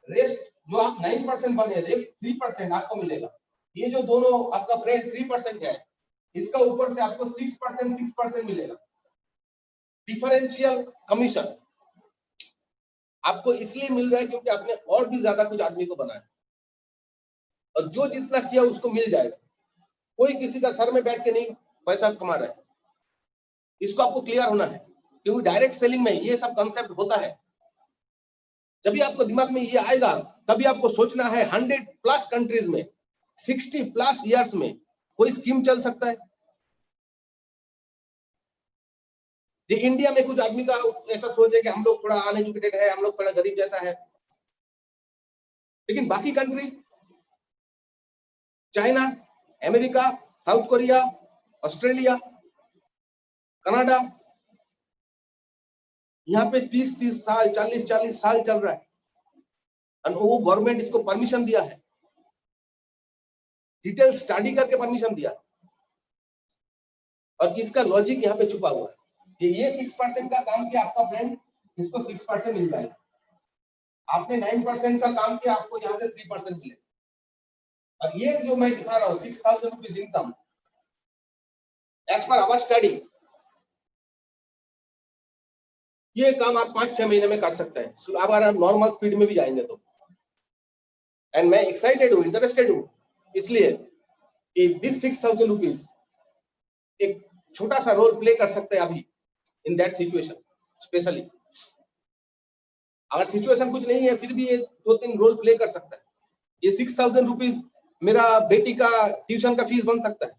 रेस्ट जो आप 9% बने, रेस्ट 3% आपको मिलेगा। ये जो दोनों आपका फ्रेंड 3% है, इसका ऊपर से आपको 6% मिलेगा। डिफरेंशियल कमीशन आपको इसलिए मिल रहा है क्योंकि आपने और भी ज्यादा कुछ आदमी को बनाया, और जो जितना किया उसको मिल जाएगा। कोई किसी का सर में बैठ के नहीं पैसा कमा रहा है, इसको आपको क्लियर होना है। क्योंकि डायरेक्ट सेलिंग में ये सब कंसेप्ट होता है। जब भी आपको दिमाग में ये आएगा तभी आपको सोचना है 100+ कंट्रीज में 60+ ईयर्स में कोई स्कीम चल सकता है। जो इंडिया में कुछ आदमी का ऐसा सोच है कि हम लोग थोड़ा अनएजुकेटेड है, हम लोग थोड़ा गरीब जैसा है, लेकिन बाकी country China, America, south Korea, Australia, Canada, यहाँ पे 30-30 साल 40-40 साल चल रहा है, और वो गवर्नमेंट इसको परमिशन दिया है, डिटेल स्टडी करके परमिशन दिया। और इसका लॉजिक यहाँ पे छुपा हुआ है कि ये 6% का काम किया आपका फ्रेंड, इसको 6% मिल जाएगा। आपने 9% का काम किया, आपको यहाँ से 3% मिले। और ये जो मैं दिखा रहा हूँ 6000 rupees income as per our study, ये काम आप 5-6 महीने में कर सकते हैं अगर आप नॉर्मल स्पीड में भी जाएंगे तो। एंड मैं एक्साइटेड हूँ, इंटरेस्टेड हूँ, इसलिए कि दिस 6000 रुपीज एक छोटा सा रोल प्ले कर सकते हैं अभी इन दैट सिचुएशन। स्पेशली अगर सिचुएशन कुछ नहीं है फिर भी ये 2-3 रोल प्ले कर सकता है। ये 6000 रुपीज मेरा बेटी का ट्यूशन का फीस बन सकता है,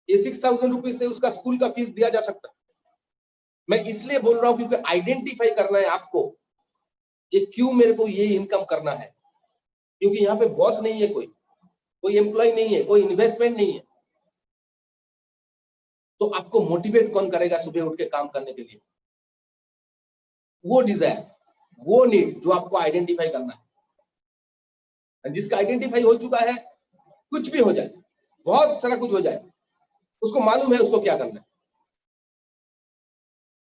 ये 6000 रुपीज से उसका स्कूल का फीस दिया जा सकता है। मैं इसलिए बोल रहा हूँ क्योंकि आइडेंटिफाई करना है आपको कि क्यों मेरे को ये इनकम करना है। क्योंकि यहाँ पे बॉस नहीं है, कोई एम्प्लॉय नहीं है, कोई इन्वेस्टमेंट नहीं है, तो आपको मोटिवेट कौन करेगा सुबह उठ के काम करने के लिए? वो डिजायर, वो नीड जो आपको आइडेंटिफाई करना है। जिसका आइडेंटिफाई हो चुका है, कुछ भी हो जाए, बहुत सारा कुछ हो जाए, उसको मालूम है उसको क्या करना है।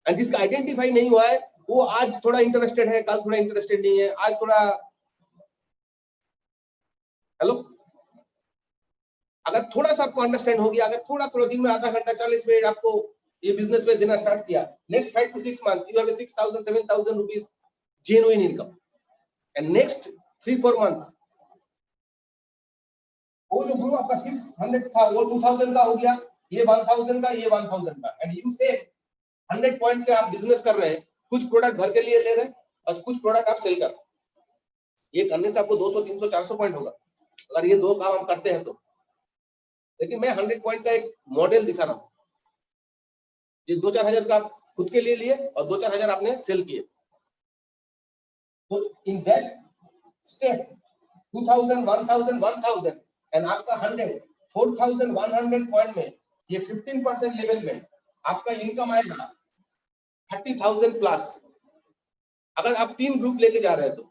और जिसका आइडेंटिफाई नहीं हुआ है वो आज थोड़ा इंटरेस्टेड है, कल थोड़ा इंटरेस्टेड नहीं है, आज थोड़ा हेलो। अगर थोड़ा सा आपको अंडरस्टैंड हो गया, अगर थोड़ा दिन में आधा घंटा 40 मिनट आपको ये बिजनेस में देना स्टार्ट किया, next 5 to 6 months you have a 6,000-7,000 rupees genuine income, and next 3-4 months वो जो ग्रुप आपका 600 था वो 2000 का हो गया, ये 1000 का, ये 1000 का, एंड यू से 100 पॉइंट के आप बिजनेस कर रहे हैं, कुछ प्रोडक्ट घर के लिए ले रहे हैं और कुछ प्रोडक्ट आप सेल कर रहे हैं। ये करने से आपको 200, 300, 400 पॉइंट होगा अगर ये 2 काम हम करते हैं तो। लेकिन मैं 100 पॉइंट का एक मॉडल दिखा रहा हूँ, ये 2-4 हजार का खुद के लिए लिए और 2-4 हजार आपने सेल किए। तो इन दैट स्टेप 2000, 1000, 1000 एंड आपका 100, 4100 पॉइंट में ये 15% लेवल में आपका इनकम आएगा 30,000 प्लस। अगर आप 3 ग्रुप लेके जा रहे हैं तो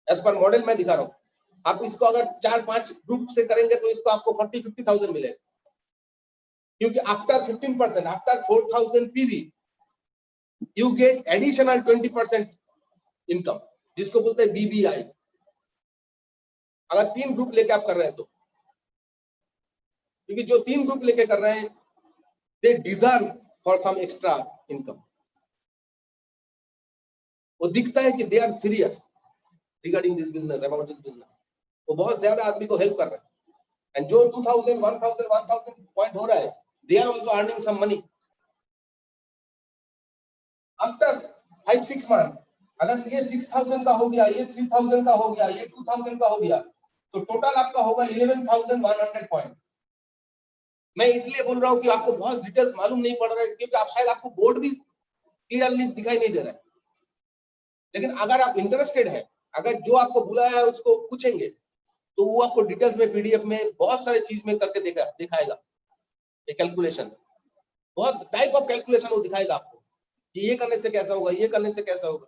एज पर मॉडल मैं दिखा रहा हूँ, आप इसको अगर 4-5 ग्रुप से करेंगे तो इसको आपको 40-50,000 मिलेगा। क्योंकि after 15%, after 4,000 PV you get additional 20% income, जिसको बोलते हैं BBI। अगर 3 ग्रुप लेके आप कर रहे हैं तो, क्योंकि जो 3 ग्रुप लेके कर रहे हैं they deserve for some extra income. वो दिखता है कि they are serious, regarding this business, about this business. वो बहुत ज्यादा आदमी को हेल्प कर रहे हैं। एंड जो 2000 1000 पॉइंट हो रहा है, they are also earning some money. After 5-6 month अगर ये 6000 का हो गया, ये 3000 का हो गया, ये 2000 का हो गया, तो टोटल आपका होगा 11100 पॉइंट। मैं इसलिए बोल रहा हूँ कि आपको बहुत डिटेल्स मालूम नहीं पड़ रहा है, क्योंकि आप शायद आपको बोर्ड भी क्लियरली दिखाई नहीं दे रहा है। लेकिन अगर आप इंटरेस्टेड है, अगर जो आपको बुलाया है उसको पूछेंगे, तो वो आपको डिटेल्स में पीडीएफ में बहुत सारे चीज में करके दिखाएगा। ये कैलकुलेशन, बहुत टाइप ऑफ कैलकुलेशन वो दिखाएगा आपको कि ये करने से कैसा होगा, ये करने से कैसा होगा।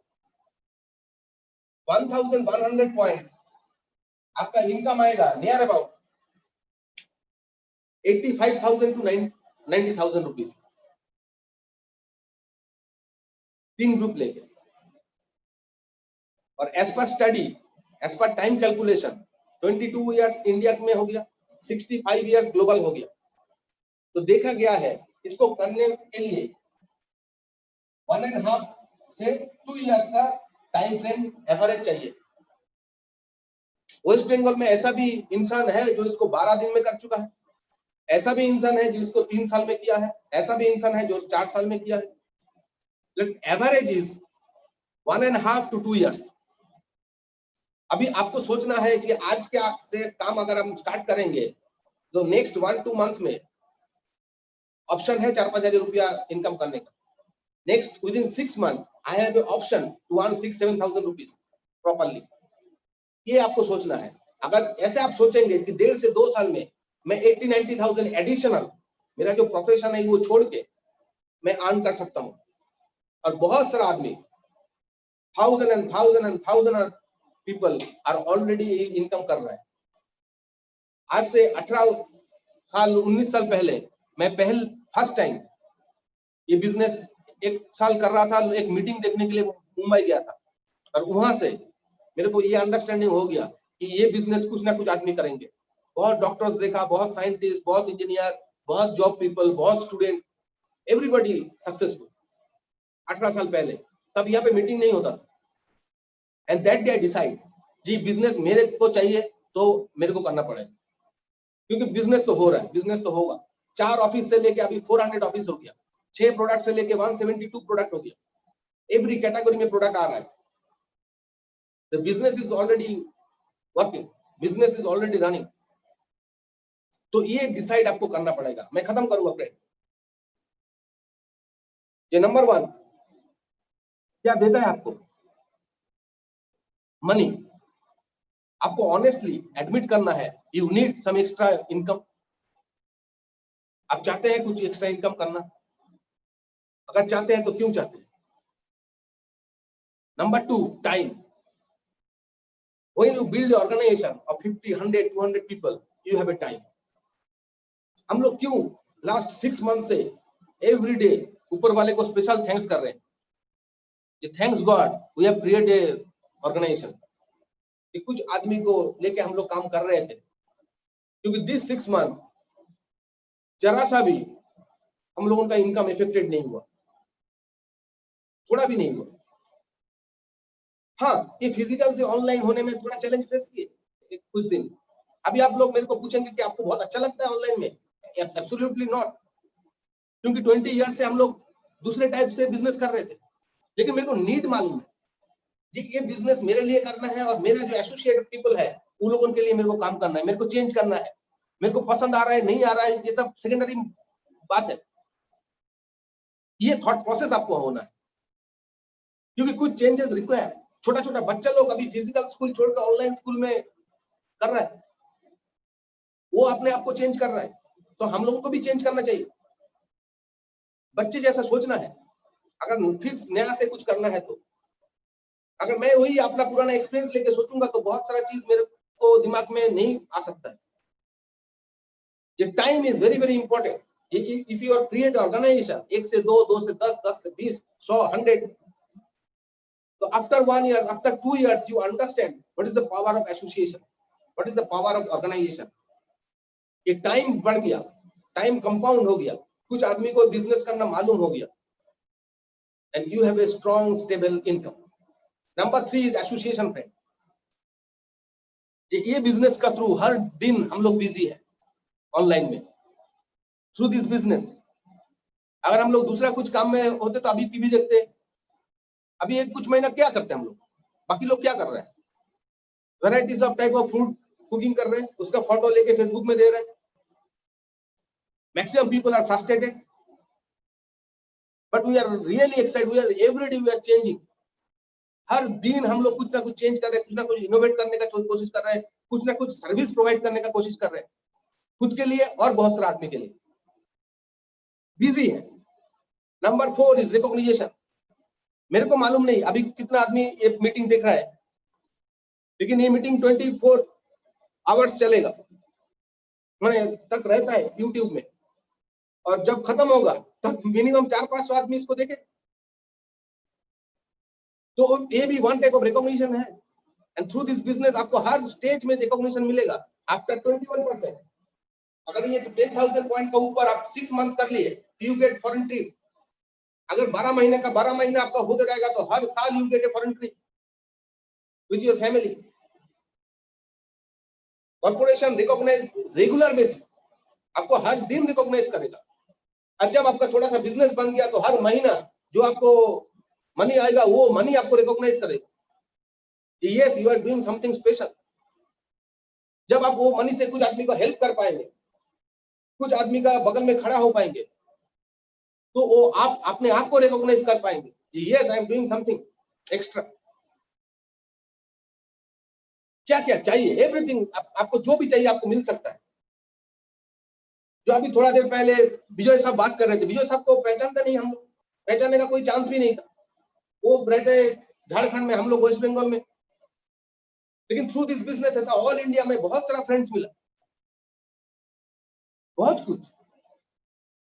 1100 पॉइंट आपका इनकम आएगा near about 85,000 to 90,000 rupees, 3 group लेके। और as per study, as per time calculation, 22 years India में हो गया, 65 इयर्स ग्लोबल हो गया। तो देखा गया है इसको करने के लिए 1.5 से 2 इयर्स का टाइम फ्रेम एवरेज चाहिए। वेस्ट बंगाल में ऐसा भी इंसान है जो इसको 12 दिन में कर चुका है, ऐसा भी इंसान है जिसको 3 साल में किया है, ऐसा भी इंसान है जो 4 साल में किया है। लेकिन एवरेज इज 1.5 to 2 इयर्स। अभी आपको सोचना है कि आज के से काम अगर हम स्टार्ट करेंगे तो नेक्स्ट 1-2 मंथ में ऑप्शन है 4-5 हजार रुपया इनकम करने का। Next within 6 month I have option to earn 6-7,000 rupees properly. ये आपको सोचना है। अगर ऐसे आप सोचेंगे कि 1.5 से 2 साल में मैं 80-90,000 एडिशनल मेरा जो प्रोफेशन है वो छोड़ के मैं अर्न कर सकता हूँ। और बहुत सारा आदमी thousand people are already income कर रहा है। आज से 18 साल 19 साल पहले मैं फर्स्ट टाइम ये बिजनेस 1 साल कर रहा था। एक मीटिंग देखने के लिए मुंबई गया था और वहां से मेरे को ये अंडरस्टैंडिंग हो गया कि ये बिजनेस कुछ ना कुछ आदमी करेंगे। बहुत डॉक्टर्स देखा, बहुत साइंटिस्ट, बहुत इंजीनियर, बहुत जॉब पीपल, बहुत स्टूडेंट, एवरीबॉडी सक्सेसफुल 18 साल पहले। तब यहाँ पे मीटिंग नहीं होता था। And that day I decide जी बिजनेस मेरे को चाहिए तो मेरे को करना पड़ेगा, क्योंकि बिजनेस तो हो रहा है, बिजनेस तो होगा। 4 ऑफिस से लेके अभी 400 ऑफिस हो गया, 6 प्रोडक्ट से लेके 172 प्रोडक्ट हो गया। एवरी कैटेगरी में प्रोडक्ट आ रहा है। The business is already working, business is already running. तो ये डिसाइड आपको करना पड़ेगा। मैं खत्म करूंगा फ्रेंड। ये नंबर 1 क्या देता है आपको? मनी। आपको ऑनेस्टली एडमिट करना है you need some extra income. आप चाहते हैं कुछ एक्स्ट्रा इनकम करना? अगर चाहते हैं तो क्यों चाहते हैं? Number 2 time. When you build an organization of 50, 100, 200 people, you have a time. हम लोग क्यों लास्ट 6 मंथ से एवरी डे ऊपर वाले को स्पेशल थैंक्स कर रहे हैं? ये thanks God we have created a organisation. कि कुछ आदमी को लेके हम लोग काम कर रहे थे, क्योंकि दिस 6 मंथ जरा सा भी हम लोगों का इनकम इफेक्टेड नहीं हुआ, थोड़ा भी नहीं हुआ। हाँ, ये फिजिकल से ऑनलाइन होने में थोड़ा चैलेंज फेस किए कुछ दिन। अभी आप लोग मेरे को पूछेंगे कि आपको बहुत अच्छा लगता है ऑनलाइन में? एब्सोल्युटली नॉट, क्योंकि 20 ईयर से हम लोग दूसरे टाइप से बिजनेस कर रहे थे। लेकिन मेरे को नीड मालूम है जी ये बिजनेस मेरे लिए करना है और मेरा जो एसोसिएटेड पीपल है उन लोगों के लिए मेरे को काम करना है, मेरे को चेंज करना है। मेरे को पसंद आ रहा है नहीं आ रहा है ये सब सेकेंडरी बात है। ये थॉट प्रोसेस आपको होना है, क्योंकि कुछ चेंजेस रिक्वायर। छोटा छोटा बच्चा लोग अभी फिजिकल स्कूल छोड़कर ऑनलाइन स्कूल में कर रहा है, वो अपने आप को चेंज कर रहा है। तो हम लोगों को भी चेंज करना चाहिए, बच्चे जैसा सोचना है। अगर फिर नया से कुछ करना है तो अगर मैं वही अपना पुराना एक्सपीरियंस लेके सोचूंगा तो बहुत सारा चीज मेरे को दिमाग में नहीं आ सकता है। ये time is very very important. If you are create organisation 1 से 2, 2 से 10, 10 से 20, 100, 100, तो after 1 year, after 2 years you understand what is the power of association, what is the power of organisation. ये टाइम बढ़ गया, टाइम कंपाउंड हो गया, कुछ आदमी को बिजनेस करना मालूम हो गया, and you have a strong stable income. Number 3 is association friend. ये बिजनेस का थ्रू हर दिन हम लोग बिजी है ऑनलाइन में, थ्रू दिस बिजनेस। अगर हम लोग दूसरा कुछ काम में होते तो अभी टीवी देखते, अभी एक कुछ महीना क्या करते हैं हम लोग, बाकी लोग क्या कर रहे हैं, varieties of type of food cooking कर रहे हैं, उसका फोटो लेके फेसबुक में दे रहे हैं। Maximum people are frustrated, but we are really excited, we are every day we are changing. हर दिन हम लोग कुछ ना कुछ चेंज कर रहे हैं, कुछ ना कुछ इनोवेट करने का कोशिश कर रहे हैं, कुछ ना कुछ सर्विस प्रोवाइड करने का कोशिश कर रहे हैं, खुद के लिए और बहुत सारे आदमी के लिए बिजी है। Number 4 is recognition. मेरे को मालूम नहीं अभी कितना आदमी ये मीटिंग देख रहा है, लेकिन ये मीटिंग 24 आवर्स चलेगा, मैंने तक रहता है यूट्यूब में, और जब खत्म होगा तब मिनिमम 400-500 आदमी इसको देखे। तो ये भी वन टाइप ऑफ रिकॉग्निशन है। एंड थ्रू दिस बिजनेस आपको हर स्टेज में रिकॉग्निशन मिलेगा। आफ्टर 21%, अगर ये 10,000 पॉइंट का ऊपर आप 6 मंथ कर लिए, यू गेट फॉरेन ट्रिप। अगर 12 महीने का 12 महीना आपका होता रहेगा तो हर साल you get a foreign trip with your family. Corporation recognise regular basis, आपको हर दिन रिकॉग्नाइज करेगा। और जब आपका थोड़ा सा बिजनेस बन गया तो हर महीना जो आपको मनी आएगा वो मनी आपको रिकॉग्नाइज करेगा, yes you are doing something special. जब आप वो मनी से कुछ आदमी को हेल्प कर पाएंगे, कुछ आदमी का बगल में खड़ा हो पाएंगे, तो वो आप अपने आप को रिकॉग्नाइज कर पाएंगे, yes I am doing something extra. क्या क्या चाहिए, एवरीथिंग, आपको जो भी चाहिए आपको मिल सकता है। जो अभी थोड़ा देर पहले विजय साहब बात कर रहे थे, विजय साहब को पहचानते नहीं हम लोग, पहचानने का कोई चांस भी नहीं था। वो रहते झारखंड में, हम लोग वेस्ट बंगाल में, लेकिन थ्रू दिस बिजनेस ऐसा ऑल इंडिया में बहुत सारा फ्रेंड्स मिला, बहुत कुछ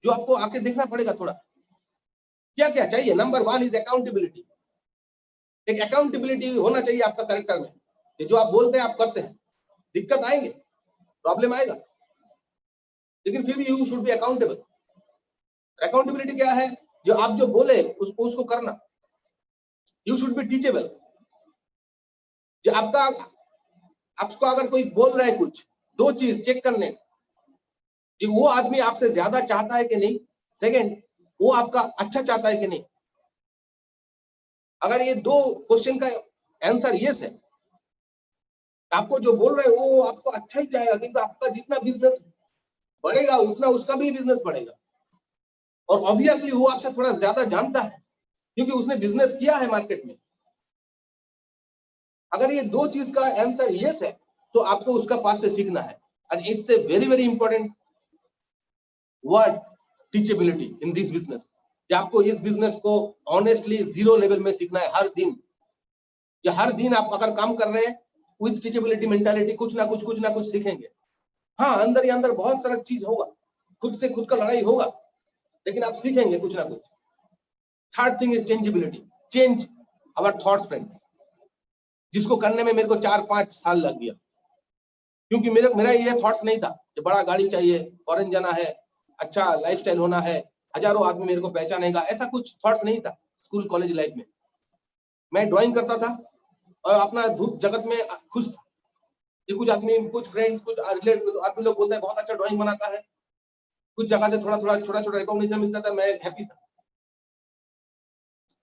जो आपको आके देखना पड़ेगा थोड़ा। क्या क्या चाहिए, नंबर 1 इज अकाउंटेबिलिटी। एक अकाउंटेबिलिटी होना चाहिए आपका कैरेक्टर में, कि जो आप बोलते हैं आप करते हैं। दिक्कत आएंगे, प्रॉब्लम आएगा, लेकिन फिर भी you should be accountable. Accountability क्या है, जो आप जो बोले उसको करना। You should be teachable. जो आपको अगर कोई बोल रहा है कुछ, 2 चीज चेक करने, कि वो आदमी आपसे ज्यादा चाहता है कि नहीं, सेकंड वो आपका अच्छा चाहता है कि नहीं। अगर ये 2 क्वेश्चन का आंसर यस है, आपको जो बोल रहे हैं वो आपको अच्छा ही चाहेगा, क्योंकि आपका जितना बिजनेस बढ़ेगा उतना उसका भी बिजनेस बढ़ेगा, और ऑब्वियसली वो आपसे थोड़ा ज्यादा जानता है क्योंकि उसने बिजनेस किया है मार्केट में। अगर ये 2 चीज का आंसर यस है तो आपको उसका पास से सीखना है। And it's a very very important word, teachability in this business, कि आपको इस बिजनेस को ऑनेस्टली 0 लेवल में सीखना है हर दिन। कि हर दिन आप अगर काम कर रहे हैं विद टीचेबिलिटी मेंटालिटी, कुछ ना कुछ सीखेंगे। हाँ, अंदर ही अंदर बहुत सारा चीज होगा, खुद से खुद का लड़ाई होगा, लेकिन आप सीखेंगे कुछ ना कुछ। Third thing is changeability, change our thoughts friends, जिसको करने में मेरे को 4-5 साल लग गया, क्योंकि मेरा ये थॉट्स नहीं था कि बड़ा गाड़ी चाहिए, फॉरेन जाना है, अच्छा लाइफस्टाइल होना है, हजारों आदमी मेरे को पहचानेगा, ऐसा कुछ थॉट्स नहीं था। स्कूल कॉलेज लाइफ में मैं ड्राइंग करता था और अपना धूप जगत में खुश था। ये कुछ आदमी, कुछ फ्रेंड्स, कुछ आदमी लोग बोलते हैं बहुत अच्छा ड्राइंग बनाता है, कुछ जगह से थोड़ा थोड़ा छोटा छोटा रिकॉग्निशन मिलता था, मैं हैप्पी था।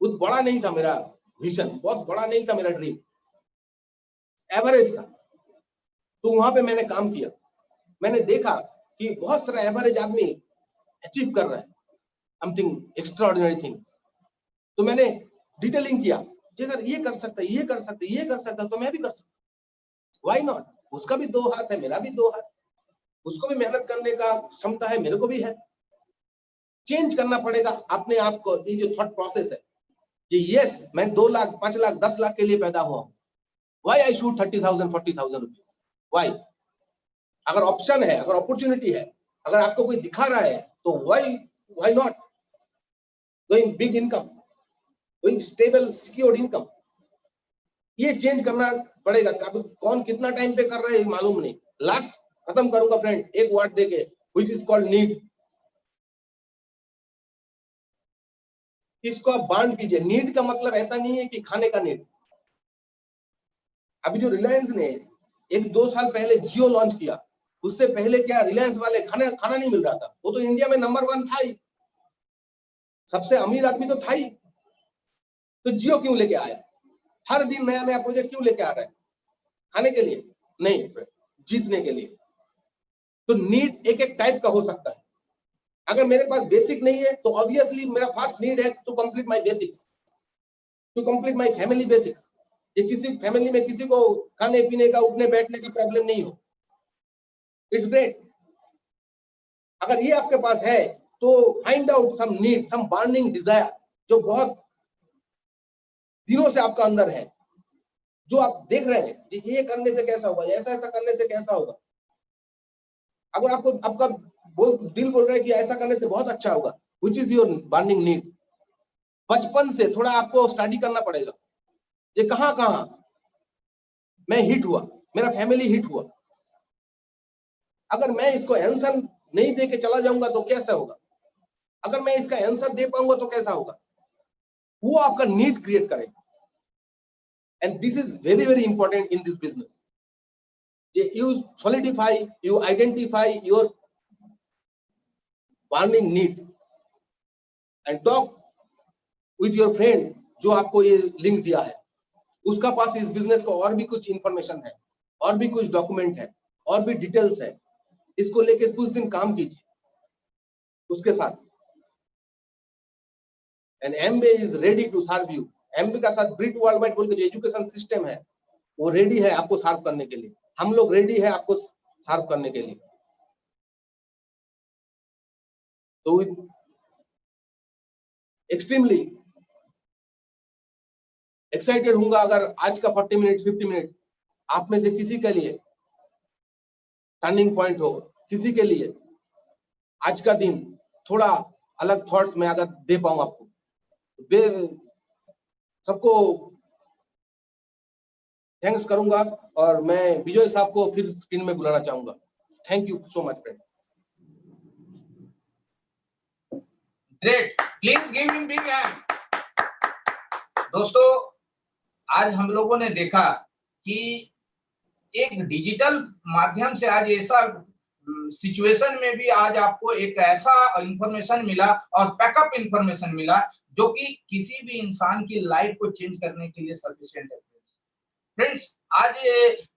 बहुत बड़ा नहीं था मेरा विजन, बहुत बड़ा नहीं था मेरा ड्रीम, एवरेज था। तो वहां पे मैंने काम किया, मैंने देखा कि बहुत सारा एवरेज आदमी अचीव कर रहा है समथिंग एक्स्ट्राऑर्डिनरी थिंग। तो मैंने डिटेलिंग किया कि अगर ये कर सकता है, ये कर सकता है, ये कर सकता है, तो मैं भी कर सकता। Why not? उसका भी 2 हाथ है, मेरा भी 2 हाथ, उसको भी मेहनत करने का क्षमता है, मेरे को भी है। चेंज करना पड़ेगा अपने आप को। ये जो थॉट प्रोसेस है कि यस मैं 2 लाख, 5 लाख, 10 लाख के लिए पैदा हुआ हूं, why I should 30,000, 40,000 rupees, why? अगर ऑप्शन है, अगर अपॉर्चुनिटी है, अगर आपको कोई दिखा रहा है, तो why not going big income, going stable secured income. ये चेंज करना पड़ेगा। अभी कौन कितना टाइम पे कर रहे हैं मालूम नहीं। लास्ट खत्म करूंगा फ्रेंड, एक वर्ड देके, व्हिच इज कॉल्ड नीड। इसको आप बांट कीजिए। नीड का मतलब ऐसा नहीं है कि खाने का नीड। अभी जो रिलायंस ने 1-2 साल पहले जियो लॉन्च किया, उससे पहले क्या रिलायंस वाले खाना नहीं मिल रहा था, वो तो इंडिया में नंबर 1 था ही, सबसे अमीर आदमी तो था ही। तो जियो क्यों लेके आया? हर दिन नया नया प्रोजेक्ट क्यों लेके आ रहा है? खाने के लिए नहीं, जीतने के लिए। तो नीड एक एक टाइप का हो सकता है। अगर मेरे पास बेसिक नहीं है तो ऑब्वियसली मेरा फर्स्ट नीड है to complete my basics, to complete my family basics. ये किसी फैमिली में किसी को खाने पीने का, उठने बैठने का प्रॉब्लम नहीं हो, इट्स ग्रेट। अगर ये आपके पास है तो फाइंड आउट सम नीड, सम बर्निंग डिजायर जो बहुत दिनों से आपका अंदर है, जो आप देख रहे हैं कि ये करने से कैसा होगा, ऐसा ऐसा करने से कैसा होगा। अगर आपको आपका दिल बोल रहा है कि ऐसा करने से बहुत अच्छा होगा, which is your burning need, बचपन से थोड़ा आपको स्टडी करना पड़ेगा। ये कहां मैं हिट हुआ, मेरा फैमिली हिट हुआ, अगर मैं इसको आंसर नहीं दे के चला जाऊंगा तो कैसा होगा, अगर मैं इसका आंसर दे पाऊंगा तो कैसा होगा, वो आपका नीड क्रिएट करेगा। And this is very very important in this business. You solidify, you identify your burning need and talk with your friend जो आपको ये लिंक दिया है, उसका पास इस बिजनेस को और भी कुछ इंफॉर्मेशन है, और भी कुछ डॉक्यूमेंट है, और भी डिटेल्स है। इसको लेके कुछ दिन काम कीजिए उसके साथ। And Embe is ready to serve you. Embe का साथ ब्रिट वर्ल्ड वाइड बोल के जो एजुकेशन सिस्टम है वो रेडी है आपको सर्व करने के लिए। हम लोग रेडी है आपको सर्व करने के लिए। तो एक्सट्रीमली एक्साइटेड हूंगा अगर आज का 40 मिनट 50 मिनट आप में से किसी के लिए टर्निंग पॉइंट हो, किसी के लिए आज का दिन थोड़ा अलग थॉट्स में अगर दे पाऊं आपको। सबको थैंक्स करूंगा और मैं विजय साहब को फिर स्क्रीन में बुलाना चाहूंगा। Thank you so much friend. Great, please give him big hand. दोस्तों, आज हम लोगों ने देखा कि एक डिजिटल माध्यम से आज ऐसा सिचुएशन में भी आज आपको एक ऐसा इंफॉर्मेशन मिला और बैकअप इंफॉर्मेशन मिला जो कि किसी भी इंसान की लाइफ को चेंज करने के लिए सफिशिएंट है। फ्रेंड्स, आज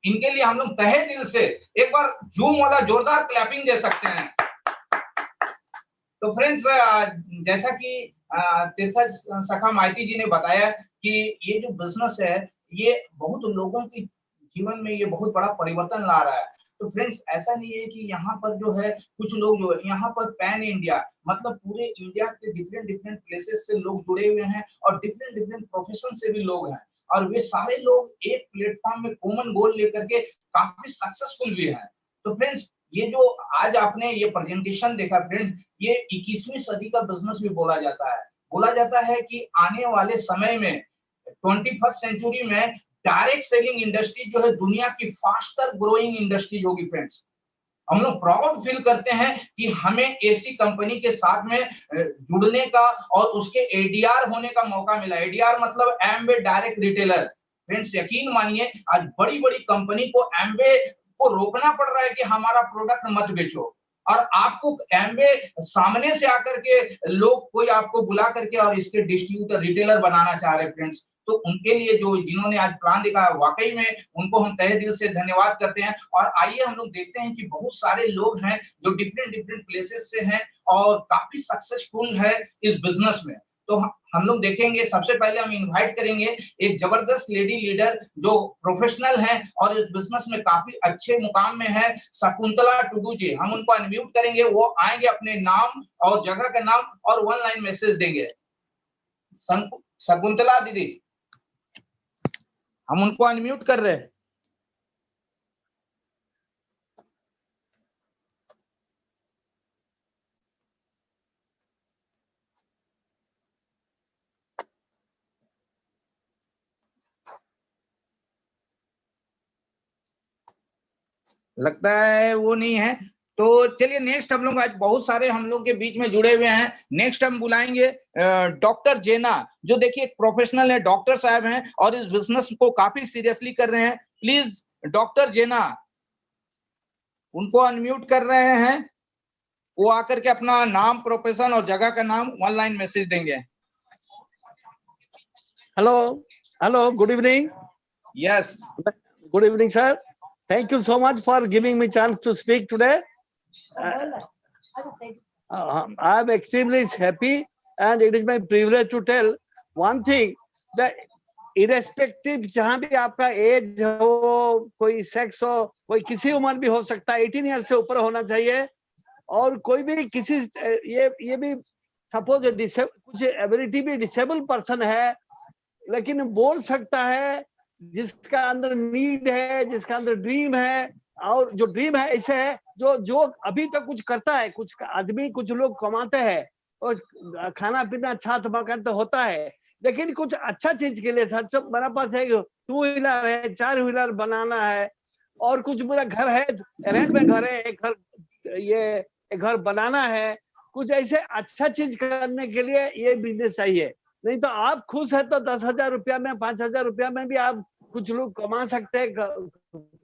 इनके लिए हम लोग तहे दिल से एक बार जूम वाला जोरदार क्लैपिंग दे सकते हैं। तो फ्रेंड्स, जैसा कि तीर्थ सखा माइती जी ने बताया कि ये जो बिजनेस है ये बहुत लोगों के जीवन में ये बहुत बड़ा परिवर्तन ला रहा है। तो फ्रेंड्स, ऐसा नहीं है कि यहाँ पर जो है कुछ लोग जो है यहाँ पर पैन इंडिया मतलब पूरे इंडिया के डिफरेंट प्लेसेस से लोग जुड़े हुए हैं और डिफरेंट प्रोफेशन से भी लोग हैं और वे सारे लोग एक प्लेटफॉर्म में कॉमन गोल लेकर के काफी सक्सेसफुल भी हैं। तो फ्रेंड्स, ये जो आज आपने ये प्रेजेंटेशन देखा फ्रेंड्स, ये 21वीं सदी का बिजनेस भी बोला जाता है। बोला जाता है कि आने वाले समय में 21st सेंचुरी में डायरेक्ट सेलिंग इंडस्ट्री जो है दुनिया की फास्टर ग्रोइंग इंडस्ट्री होगी। फ्रेंड्स, हम लोग प्राउड फील करते हैं कि हमें ऐसी कंपनी के साथ में जुड़ने का और उसके एडीआर होने का मौका मिला। एडीआर मतलब एमबे डायरेक्ट रिटेलर। फ्रेंड्स, यकीन मानिए आज बड़ी बड़ी कंपनी को एमबे को रोकना पड़ रहा है कि हमारा प्रोडक्ट मत बेचो, और आपको एमबे सामने से आकर के लोग कोई आपको बुला करके और इसके डिस्ट्रीब्यूटर रिटेलर बनाना चाह रहे हैं। फ्रेंड्स, तो उनके लिए जो जिन्होंने आज प्लान दिखाया वाकई में उनको हम तहे दिल से धन्यवाद करते हैं। और आइए हम लोग देखते हैं कि बहुत सारे लोग हैं जो डिफरेंट प्लेसेस से हैं और काफी सक्सेसफुल है इस बिजनेस में। तो हम लोग देखेंगे, सबसे पहले हम इनवाइट करेंगे एक जबरदस्त लेडी लीडर जो प्रोफेशनल हैं और इस बिजनेस में काफी अच्छे मुकाम में है, शकुंतला टुडू जी। हम उनको अनम्यूट करेंगे, वो आएंगे अपने नाम और जगह का नाम और 1 लाइन मैसेज देंगे। शकुंतला दीदी, हम उनको अनम्यूट कर रहे हैं। लगता है वो नहीं है। तो चलिए नेक्स्ट हम लोग, आज बहुत सारे हम लोग के बीच में जुड़े हुए हैं। नेक्स्ट हम बुलाएंगे डॉक्टर जेना, जो देखिए एक प्रोफेशनल है, डॉक्टर साहब हैं और इस बिजनेस को काफी सीरियसली कर रहे हैं। प्लीज डॉक्टर जेना, उनको अनम्यूट कर रहे हैं, वो आकर के अपना नाम, प्रोफेशन और जगह का नाम ऑनलाइन मैसेज देंगे। Hello, good evening. Yes, Good evening, sir. Thank you so much for giving me chance to speak today. I'm extremely happy, and it is my privilege to tell one thing that irrespective जहाँ भी आपका एज हो, कोई सेक्स हो, कोई किसी उम्र भी हो सकता है, 18 ईयर से ऊपर होना चाहिए, और कोई भी किसी ये भी सपोज कुछ एबिलिटी भी डिसेबल पर्सन है, लेकिन बोल सकता है, जिसका अंदर नीड है, जिसका अंदर ड्रीम है, और जो ड्रीम है ऐसे है जो अभी तक कुछ करता है, कुछ आदमी, कुछ लोग कमाते हैं और खाना पीना छात मकान तो होता है, लेकिन कुछ अच्छा चीज के लिए सर मेरे पास है 2 व्हीलर है, 4 व्हीलर बनाना है, और कुछ मेरा घर है, रेंट में घर है, एक घर बनाना है, कुछ ऐसे अच्छा चीज करने के लिए ये बिजनेस चाहिए। नहीं तो आप खुश है तो 10,000 रुपया में, 5,000 रुपया में भी आप कुछ लोग कमा सकते हैं,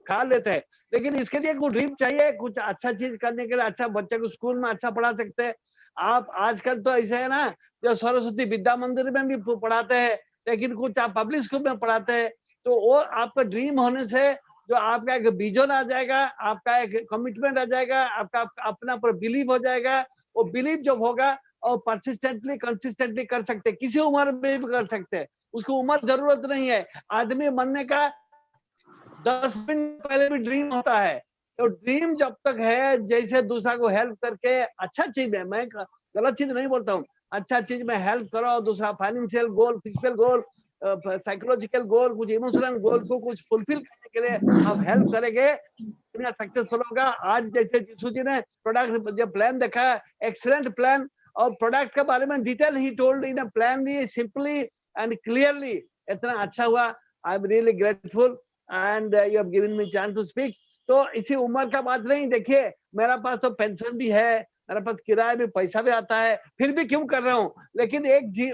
खा लेते हैं, लेकिन इसके लिए कुछ ड्रीम चाहिए, कुछ अच्छा चीज करने के लिए। अच्छा बच्चे को स्कूल में अच्छा पढ़ा सकते हैं आप। आजकल तो ऐसे है ना, जो सरस्वती विद्या मंदिर में भी पढ़ाते हैं, लेकिन कुछ आप पब्लिक स्कूल में पढ़ाते हैं, तो वो आपका ड्रीम होने से जो आपका एक विजन आ जाएगा, आपका एक कमिटमेंट आ जाएगा, आपका अपना पर बिलीव हो जाएगा, वो बिलीव जब होगा और परसिस्टेंटली कंसिस्टेंटली कर सकते, किसी उम्र में भी कर सकते, उसको उम्र जरूरत नहीं है। आदमी बनने का 10 मिनट पहले भी ड्रीम होता है, तो ड्रीम जब तक है, जैसे दूसरा को हेल्प करके, अच्छा चीज है, मैं गलत चीज नहीं बोलता हूँ, अच्छा चीज में हेल्प करो, दूसरा फाइनेंशियल गोल, फिजिकल गोल, साइकोलॉजिकल गोल, कुछ इमोशनल गोल को कुछ फुलफिल करने के लिए आप हेल्प करेंगे, दुनिया सक्सेसफुल होगा। आज जैसे जीसू जी ने प्रोडक्ट जो प्लान देखा, एक्सीलेंट प्लान, और प्रोडक्ट के बारे में डिटेल ही told in a plan, simply and clearly, इतना अच्छा हुआ। I am really grateful and you have given me chance to speak. तो इसी उम्र का बात नहीं, देखिए मेरा पास तो पेंशन भी है, मेरे पास किराया भी, पैसा भी आता है, फिर भी क्यों कर रहा हूँ, लेकिन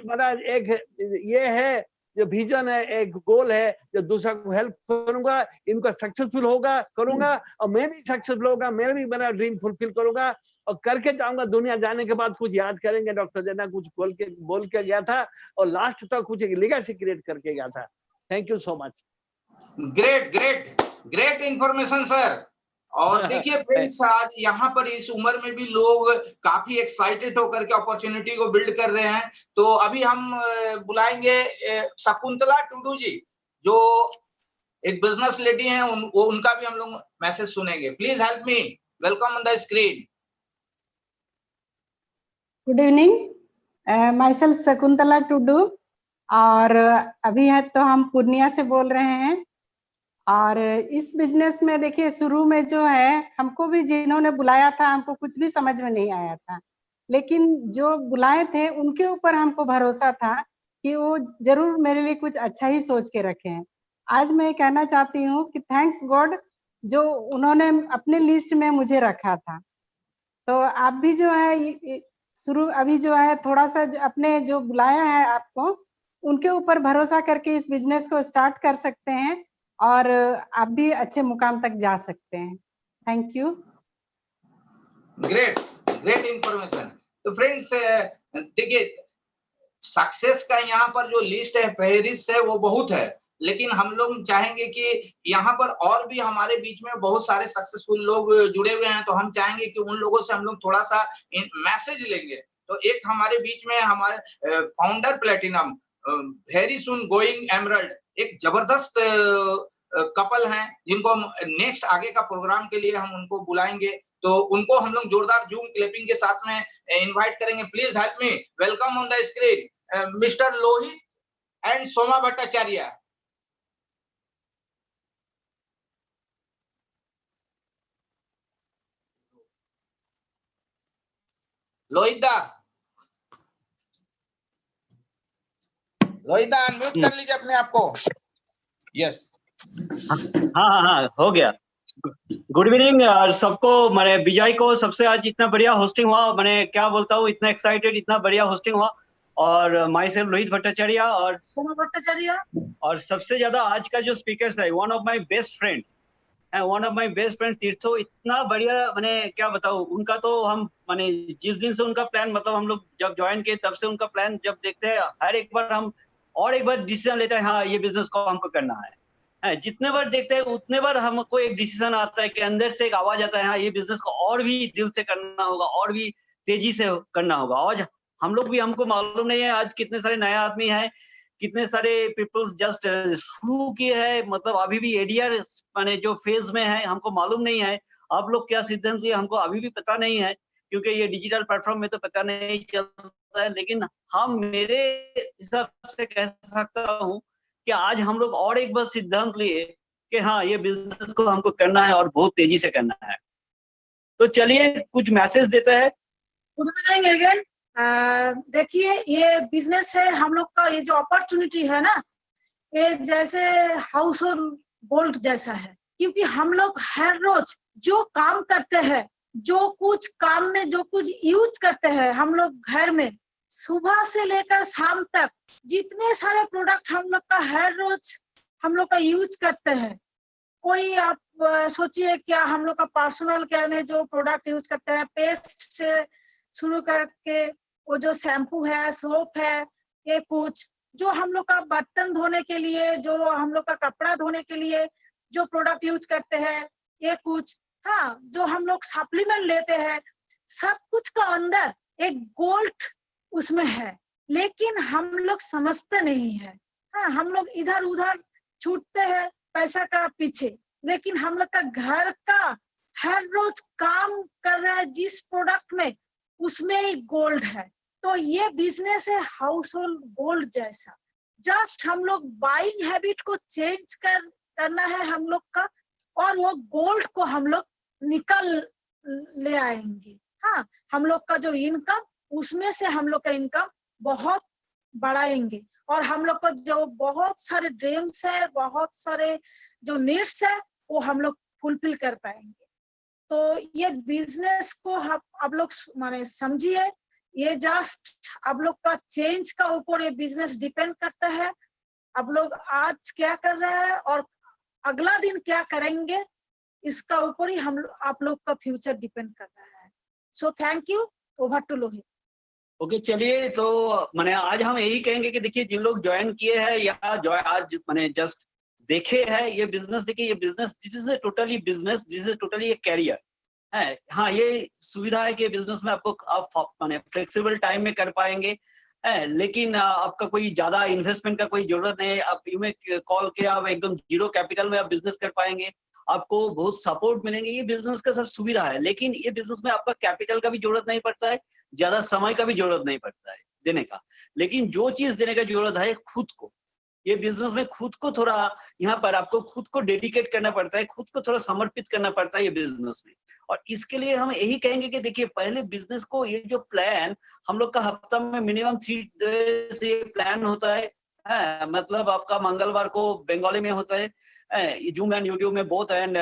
मेरा एक ये है जो विजन है, एक गोल है, जो दूसरा को हेल्प करूंगा, इनका सक्सेसफुल होगा करूंगा, और मैं भी सक्सेसफुल होगा, मैं भी मेरा ड्रीम फुलफिल करूंगा और करके जाऊंगा। दुनिया जाने के बाद कुछ याद करेंगे, डॉक्टर जेना कुछ बोल के गया था और लास्ट तक कुछ लेगेसी क्रिएट करके गया था। Thank you so much. Great information sir. और देखिए फ्रेंड्स, आज यहाँ पर इस उम्र में भी लोग काफी एक्साइटेड होकर के अपॉर्चुनिटी को बिल्ड कर रहे हैं। तो अभी हम बुलाएंगे शकुंतला टुडू जी, जो एक बिजनेस लेडी हैं, उनका भी हम लोग मैसेज सुनेंगे। Please help me, welcome on the screen. Good evening, my self Shakuntala Tudu, और अभी है तो हम पूर्णिया से बोल रहे हैं। और इस बिजनेस में देखिए, शुरू में जो है, हमको भी जिन्होंने बुलाया था, हमको कुछ भी समझ में नहीं आया था, लेकिन जो बुलाए थे उनके ऊपर हमको भरोसा था कि वो जरूर मेरे लिए कुछ अच्छा ही सोच के रखे हैं। आज मैं कहना चाहती हूँ कि थैंक्स गॉड, जो उन्होंने अपने लिस्ट में मुझे रखा था। तो आप भी जो है शुरू, अभी जो है थोड़ा सा अपने जो बुलाया है आपको, उनके ऊपर भरोसा करके इस बिजनेस को स्टार्ट कर सकते हैं और आप भी अच्छे मुकाम तक जा सकते हैं। Thank you. Great information. तो फ्रेंड्स देखिए, सक्सेस का यहाँ पर जो लिस्ट है, फहरिस्त है, वो बहुत है, लेकिन हम लोग चाहेंगे कि यहाँ पर और भी हमारे बीच में बहुत सारे सक्सेसफुल लोग जुड़े हुए हैं, तो हम चाहेंगे कि उन लोगों से हम लोग थोड़ा सा मैसेज लेंगे। तो एक हमारे बीच में हमारे founder platinum, very soon going emerald, एक जबरदस्त कपल हैं, जिनको हम नेक्स्ट आगे का प्रोग्राम के लिए हम उनको बुलाएंगे, तो उनको हम लोग जोरदार जूम क्लिपिंग के साथ में इनवाइट करेंगे। Please help me, welcome on the screen mister Lohit and Soma Bhattacharya. Lohita unmute कर लीजिए अपने आप को। यस। हाँ हो गया। गुड इवनिंग सबको। मैंने विजय को सबसे आज इतना बढ़िया होस्टिंग हुआ, मैंने क्या बोलता हूँ, इतना एक्साइटेड, इतना बढ़िया होस्टिंग हुआ। और माई सेल्फ लोहित भट्टाचार्य और सोमा भट्टाचार्य, और सबसे ज्यादा आज का जो स्पीकर है, one of my best friend, one of my best friend Tirtho, इतना बढ़िया, मैंने क्या बताऊं, उनका तो हम माने जिस दिन से उनका प्लान, मतलब हम लोग जब ज्वाइन किए तब से उनका प्लान जब देखते हैं, हर एक बार हम और एक बार डिसीजन लेते हैं, हाँ ये बिजनेस को हमको करना है। जितने बार देखते हैं उतने बार हमको एक डिसीजन आता है कि अंदर से एक आवाज आता है, हाँ ये बिजनेस को और भी दिल से करना होगा, और भी तेजी से करना होगा। और हम लोग भी, हमको मालूम नहीं है आज कितने सारे नए आदमी हैं, कितने सारे पीपल्स जस्ट शुरू किए हैं, मतलब अभी भी एडीआर माने जो फेज में है, हमको मालूम नहीं है आप लोग क्या सिद्धांत लिए, हमको अभी भी पता नहीं है, क्योंकि ये डिजिटल प्लेटफॉर्म में तो पता नहीं चलता है। लेकिन हम, मेरे हिसाब से कह सकता हूँ कि आज हम लोग और एक बार सिद्धांत लिए कि हाँ ये बिजनेस को हमको करना है और बहुत तेजी से करना है। तो चलिए कुछ मैसेज देते हैं। Good morning again. देखिए ये बिजनेस है हम लोग का, ये जो अपॉर्चुनिटी है ना, ये जैसे हाउस होल्ड गोल्ड जैसा है, क्योंकि हम लोग हर रोज जो काम करते हैं, जो कुछ काम में जो कुछ यूज करते हैं, हम लोग घर में सुबह से लेकर शाम तक जितने सारे प्रोडक्ट हम लोग का हर रोज हम लोग का यूज करते हैं। कोई आप सोचिए क्या हम लोग का पर्सनल केयर में जो प्रोडक्ट यूज करते हैं, पेस्ट से शुरू करके वो जो शैम्पू है, सोप है, ये कुछ जो हम लोग का बर्तन धोने के लिए, जो हम लोग का कपड़ा धोने के लिए जो प्रोडक्ट यूज करते हैं, ये कुछ, हाँ जो हम लोग सप्लीमेंट लेते हैं, सब कुछ का अंदर एक गोल्ड उसमें है, लेकिन हम लोग समझते नहीं है। हाँ हम लोग इधर उधर छूटते हैं पैसा का पीछे, लेकिन हम लोग का घर का हर रोज काम कर रहा है जिस प्रोडक्ट में, उसमें ही गोल्ड है। तो ये बिजनेस है हाउस होल्ड गोल्ड जैसा, जस्ट हम लोग बाइंग हैबिट को चेंज करना है हम लोग का, और वो गोल्ड को हम लोग निकल ले आएंगे। हाँ हम लोग का जो इनकम, उसमें से हम लोग का इनकम बहुत बढ़ाएंगे, और हम लोग को जो बहुत सारे ड्रीम्स है, बहुत सारे जो नीड्स है, वो हम लोग फुलफिल कर पाएंगे। तो ये बिजनेस को आप लोग माने समझिए, ये जस्ट आप लोग का चेंज का ऊपर ये बिजनेस डिपेंड करता है। आप लोग आज क्या कर रहे हैं और अगला दिन क्या करेंगे, इसका ऊपर ही हम आप लोग का फ्यूचर डिपेंड कर रहा है। So thank you, over to Lohit. Okay चलिए, तो मैंने आज हम यही कहेंगे कि देखिए जिन लोग ज्वाइन किए हैं या जो आज मैंने जस्ट देखे हैं ये बिजनेस, देखिए ये business this is totally business, this is totally एक कैरियर है। हाँ ये सुविधा है कि बिजनेस में आपको आप मैंने फ्लेक्सिबल टाइम में कर पाएंगे, लेकिन आपका कोई ज्यादा इन्वेस्टमेंट का कोई जरूरत नहीं है। आप में कॉल के आप एकदम जीरो कैपिटल में आप बिजनेस कर पाएंगे, आपको बहुत सपोर्ट मिलेंगे। ये बिजनेस का सब सुविधा है, लेकिन ये बिजनेस में आपका कैपिटल का भी जरूरत नहीं पड़ता है, ज्यादा समय का भी जरूरत नहीं पड़ता है देने का। लेकिन जो चीज देने का जरूरत है खुद को, ये बिजनेस में खुद को थोड़ा यहाँ पर आपको खुद को डेडिकेट करना पड़ता है, खुद को थोड़ा समर्पित करना पड़ता है ये बिजनेस में। और इसके लिए हम यही कहेंगे कि देखिए पहले बिजनेस को ये जो प्लान हम लोग का हफ्ता में मिनिमम 3 डेज ये प्लान होता है। मतलब आपका मंगलवार को बंगाली में होता है, जूम एंड यूट्यूब में बोथ एंड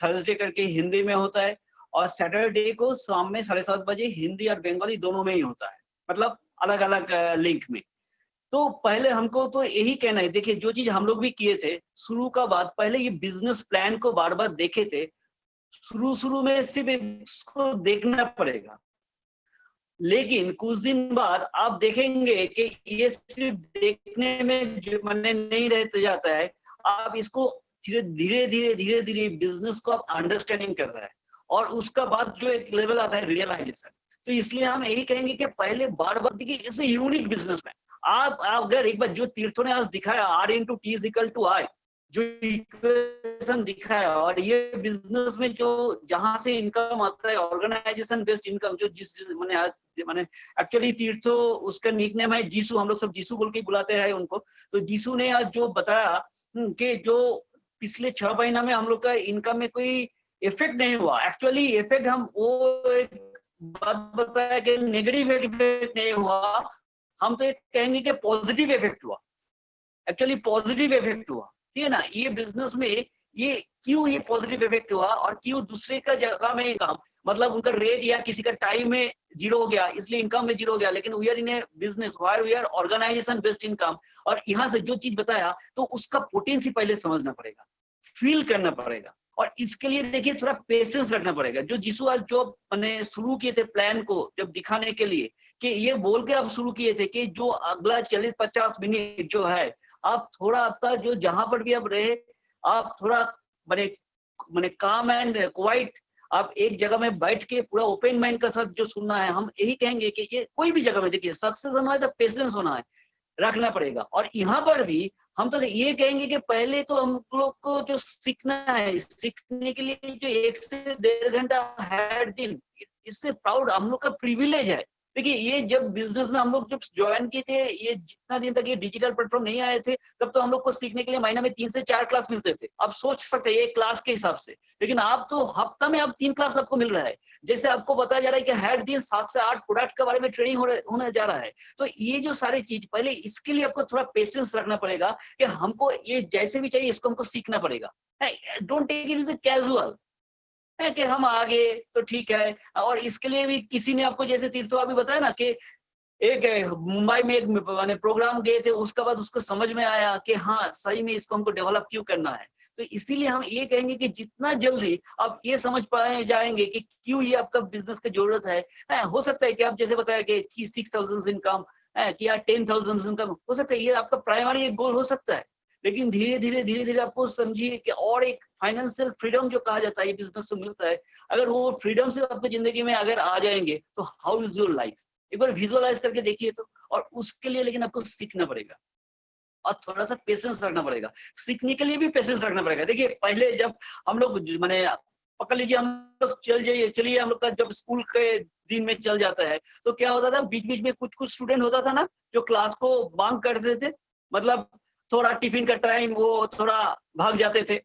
थर्सडे करके हिंदी में होता है, और सैटरडे को शाम में 7:30 बजे हिंदी और बंगाली दोनों में ही होता है, मतलब अलग अलग लिंक में। तो पहले हमको तो यही कहना है, देखिए जो चीज हम लोग भी किए थे शुरू का बात, पहले ये बिजनेस प्लान को बार बार देखे थे। शुरू में सिर्फ इसको देखना पड़ेगा, लेकिन कुछ दिन बाद आप देखेंगे कि ये सिर्फ देखने में जो माने नहीं रहते जाता है, आप इसको धीरे धीरे बिजनेस को आप अंडरस्टैंडिंग कर रहे हैं, और उसका बाद जो एक लेवल आता है रियलाइजेशन। तो इसलिए हम यही कहेंगे कि पहले बार बार देखिए इसे यूनिक बिजनेस में आप अगर एक बार जो तीर्थों ने आज दिखाया R/T=I, जो इक्वेशन दिखाया, और ये बिजनेस में जो जहां से इनकम आता है ऑर्गेनाइजेशन बेस्ड इनकम, जो जिस मैंने एक्चुअली तीर्थों उसका निकनेम है जीसू, हम लोग सब जीसू बोल के बुलाते हैं उनको। तो जीसू ने आज जो बताया कि जो पिछले 6 महीना में हम लोग का इनकम में कोई इफेक्ट नहीं हुआ, एक्चुअली इफेक्ट हम वो एक बात बताया कि नेगेटिव इफेक्ट नहीं हुआ, हम तो एक कहेंगे कि पॉजिटिव इफेक्ट हुआ, एक्चुअली पॉजिटिव इफेक्ट हुआ, ठीक है ना। ये बिजनेस में ये क्यों ये पॉजिटिव इफेक्ट हुआ, और क्यों दूसरे का जगह में इनकम, मतलब उनका रेट या किसी का टाइम में 0 हो गया इसलिए इनकम में 0 हो गया, लेकिन we are in a business where we are organisation based income. और यहाँ से जो चीज बताया तो उसका पोटेंशियल पहले समझना पड़ेगा, फील करना पड़ेगा, और इसके लिए देखिए थोड़ा पेशेंस रखना पड़ेगा। जो जिसु आज जो मैंने शुरू किए थे प्लान को जब दिखाने के लिए, कि ये बोल के आप शुरू किए थे कि जो अगला 40-50 मिनट जो है आप थोड़ा आपका जो जहां पर भी आप रहे, आप थोड़ा मैंने काम एंड क्वाइट, आप एक जगह में बैठ के पूरा ओपन माइंड के साथ जो सुनना है। हम यही कहेंगे कि ये कोई भी जगह में देखिए सक्सेस होना है तो पेशेंस होना है, रखना पड़ेगा। और यहाँ पर भी हम तो ये कहेंगे कि पहले तो हम लोग को जो सीखना है, सीखने के लिए जो 1 से 1.5 घंटा हर दिन, इससे प्राउड हम लोग का प्रिविलेज है। देखिए ये जब बिजनेस में हम लोग जब ज्वाइन किए थे, ये जितना दिन तक ये डिजिटल प्लेटफॉर्म नहीं आए थे, तब तो हम लोग को सीखने के लिए महीने में 3 से 4 क्लास मिलते थे। आप सोच सकते हैं ये क्लास के हिसाब से, लेकिन आप तो हफ्ता में आप 3 क्लास आपको मिल रहा है। जैसे आपको बताया जा रहा है कि हर दिन 7 से 8 प्रोडक्ट के बारे में ट्रेनिंग होने जा रहा है। तो ये जो सारी चीज, पहले इसके लिए आपको थोड़ा पेशेंस रखना पड़ेगा कि हमको ये जैसे भी चाहिए इसको हमको सीखना पड़ेगा। Don't take it is casual है कि हम आगे तो ठीक है। और इसके लिए भी किसी ने आपको, जैसे तीर्थवा भी बताया ना कि एक मुंबई में एक मैंने प्रोग्राम गए थे, उसके बाद उसको समझ में आया कि हाँ सही में इसको हमको डेवलप क्यों करना है। तो इसीलिए हम ये कहेंगे कि जितना जल्दी आप ये समझ पाए जाएंगे कि क्यों ये आपका बिजनेस की जरूरत है। हो सकता है कि आप जैसे बताया कि 6,000 इनकम कि या 10,000 इनकम, हो सकता है ये आपका प्राइमरी एक गोल हो सकता है। लेकिन धीरे धीरे आपको समझिए कि और एक फाइनेंशियल फ्रीडम जो कहा जाता है ये बिजनेस से मिलता है। अगर वो फ्रीडम से आपकी जिंदगी में अगर आ जाएंगे तो हाउ इज योर लाइफ, एक बार विजुअलाइज करके देखिए तो। और उसके लिए लेकिन आपको सीखना पड़ेगा और थोड़ा सा पेशेंस रखना पड़ेगा। सीखने के लिए भी पेशेंस रखना पड़ेगा। देखिए पहले जब हम लोग मैंने पकड़ लीजिए, हम लोग चलिए हम लोग का जब स्कूल के दिन में चल जाता है तो क्या होता था, बीच बीच में कुछ स्टूडेंट होता था ना जो क्लास को बांक करते थे, मतलब थोड़ा टिफिन का टाइम वो थोड़ा भाग जाते थे।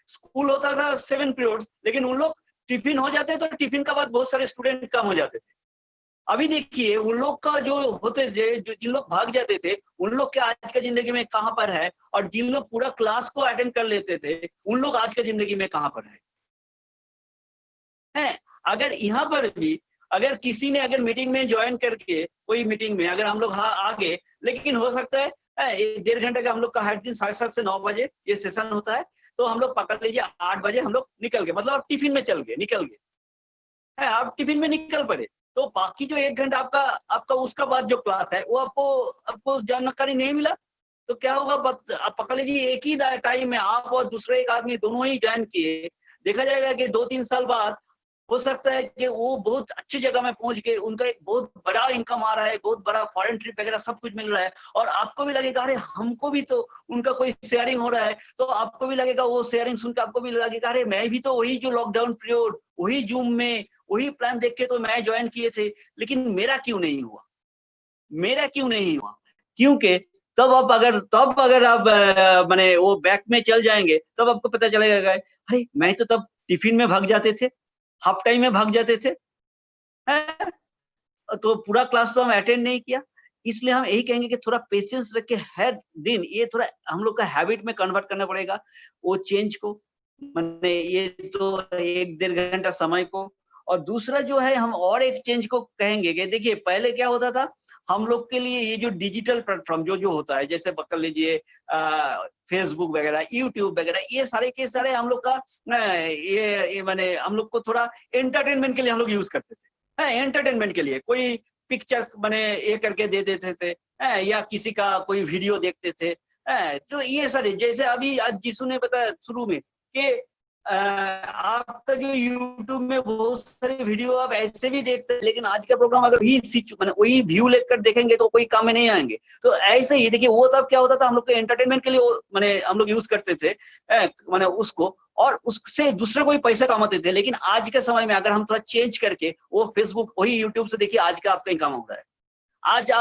स्कूल होता था 7 पीरियड्स, लेकिन उन लोग टिफिन हो जाते तो टिफिन के बाद बहुत सारे स्टूडेंट कम हो जाते थे। अभी देखिए उन लोग का जो होते थे, जिन लोग भाग जाते थे, उन लोग के आज के जिंदगी में कहां पर है, और जिन लोग पूरा क्लास को अटेंड कर लेते थे उन लोग आज के जिंदगी में कहां पर है। अगर यहाँ पर भी अगर किसी ने अगर मीटिंग में ज्वाइन करके कोई मीटिंग में अगर हम लोग आ गए, लेकिन हो सकता है 1.5 घंटे का हम लोग का हर दिन 7:30 से 9 बजे ये सेशन होता है, तो हम लोग पकड़ लीजिए 8 बजे हम लोग निकल गए, मतलब आप टिफिन में निकल गए आप टिफिन में निकल पड़े, तो बाकी जो 1 घंटा आपका उसका बाद जो क्लास है वो आपको जानकारी नहीं मिला, तो क्या होगा, आप पकड़ लीजिए एक ही टाइम में आप और दूसरे एक आदमी दोनों ही ज्वाइन किए, देखा जाएगा कि 2-3 साल बाद हो सकता है कि वो बहुत अच्छी जगह में पहुंच गए, उनका एक बहुत बड़ा इनकम आ रहा है, बहुत बड़ा फॉरेन ट्रिप वगैरह सब कुछ मिल रहा है, और आपको भी लगेगा अरे हमको भी तो उनका कोई शेयरिंग हो रहा है, तो आपको भी लगेगा वो शेयरिंग सुनकर आपको भी लगेगा अरे मैं भी तो वही जो लॉकडाउन पीरियड वही जूम में वही प्लान देख के तो मैं ज्वाइन किए थे, लेकिन मेरा क्यों नहीं हुआ। क्योंकि तब अगर आप माने वो बैक में चल जाएंगे तब आपको पता चलेगा अरे मैं तो तब टिफिन में भाग जाते थे, हाफ टाइम में भाग जाते थे, तो पूरा क्लास तो हम अटेंड नहीं किया। इसलिए हम यही कहेंगे कि थोड़ा पेशेंस रख के हर दिन ये थोड़ा हम लोग का हैबिट में कन्वर्ट करना पड़ेगा वो चेंज को, मैंने ये तो 1-1.5 घंटा समय को। और दूसरा जो है हम और एक चेंज को कहेंगे कि देखिए पहले क्या होता था हम लोग के लिए ये जो डिजिटल प्लेटफॉर्म जो होता है, जैसे पकड़ लीजिए फेसबुक वगैरह, यूट्यूब वगैरह, ये सारे के सारे हम लोग का ये माने हम लोग को थोड़ा एंटरटेनमेंट के लिए हम लोग यूज करते थे। एंटरटेनमेंट के लिए कोई पिक्चर मैंने ये करके दे देते थे, या किसी का कोई वीडियो देखते थे, तो ये सारे जैसे अभी आज जिसू ने बताया शुरू में कि आपका जो YouTube में बहुत सारे वीडियो आप ऐसे भी देखते हैं, लेकिन आज का प्रोग्राम अगर वही व्यू लेकर देखेंगे तो कोई काम में नहीं आएंगे। तो ऐसे ही देखिए वो तब क्या होता था हम लोग को एंटरटेनमेंट के लिए मैंने हम लोग यूज करते थे मैंने उसको, और उससे दूसरे को भी पैसा कमाते थे। लेकिन आज के समय में अगर हम थोड़ा चेंज करके वो फेसबुक वही यूट्यूब से देखिए आज का आपका इनकम हो रहा है। आज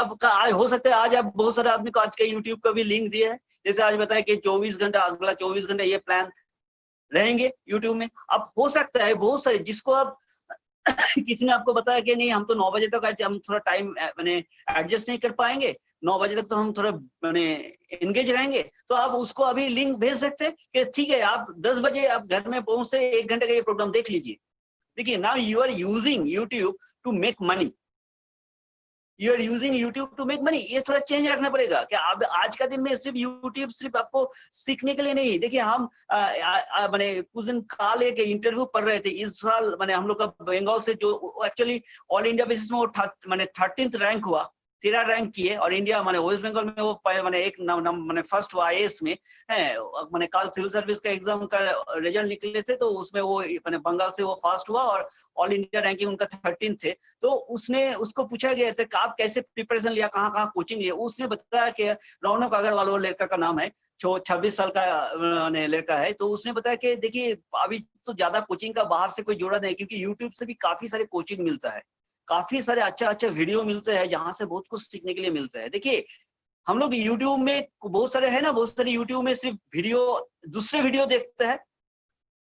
हो सकता है आज आप बहुत सारे आदमी को आज का यूट्यूब का भी लिंक दिया है, जैसे आज बताया कि 24 घंटा अगला 24 घंटा ये प्लान रहेंगे यूट्यूब में। अब हो सकता है बहुत सारे जिसको आप किसी ने आपको बताया कि नहीं हम तो 9 बजे तक हम थोड़ा टाइम मैंने एडजस्ट नहीं कर पाएंगे, 9 बजे तक तो हम थोड़ा मैंने एंगेज रहेंगे, तो आप उसको अभी लिंक भेज सकते हैं कि ठीक है आप 10 बजे आप घर में पहुंच से 1 घंटे का ये प्रोग्राम देख लीजिए। देखिए now you are using YouTube to make money, you are using YouTube to make money, ये थोड़ा चेंज रखना पड़ेगा। क्या अब आज का दिन में सिर्फ यूट्यूब सिर्फ आपको सीखने के लिए नहीं। देखिए हम मैंने कुछ दिन काल एक इंटरव्यू पढ़ रहे थे इस साल, मैंने हम लोग का बंगाल से जो एक्चुअली ऑल इंडिया बेसिस में वो मैंने 13th रैंक हुआ, 13 रैंक किए, और इंडिया मैंने वेस्ट बंगाल में वो मैंने एक मैंने फर्स्ट हुआ IAS में है। मैंने कल सिविल सर्विस का एग्जाम का रिजल्ट निकले थे, तो उसमें वो मैंने बंगाल से वो फर्स्ट हुआ और ऑल इंडिया रैंकिंग उनका 13 थे। तो उसको पूछा गया था कि आप कैसे प्रिपरेशन लिया, कहाँ कहाँ कोचिंग लिया। उसने बताया कि रौनक अग्रवाल वो लड़का का नाम है, 26 साल का लड़का है। तो उसने बताया कि देखिए अभी तो ज्यादा कोचिंग का बाहर से कोई जोड़ा नहीं, क्योंकि यूट्यूब से भी काफी सारे कोचिंग मिलता है, काफी सारे अच्छा वीडियो मिलते हैं जहां से बहुत कुछ सीखने के लिए मिलता है। देखिए हम लोग यूट्यूब में बहुत सारे है ना, बहुत सारे यूट्यूब में सिर्फ वीडियो, दूसरे वीडियो देखते हैं,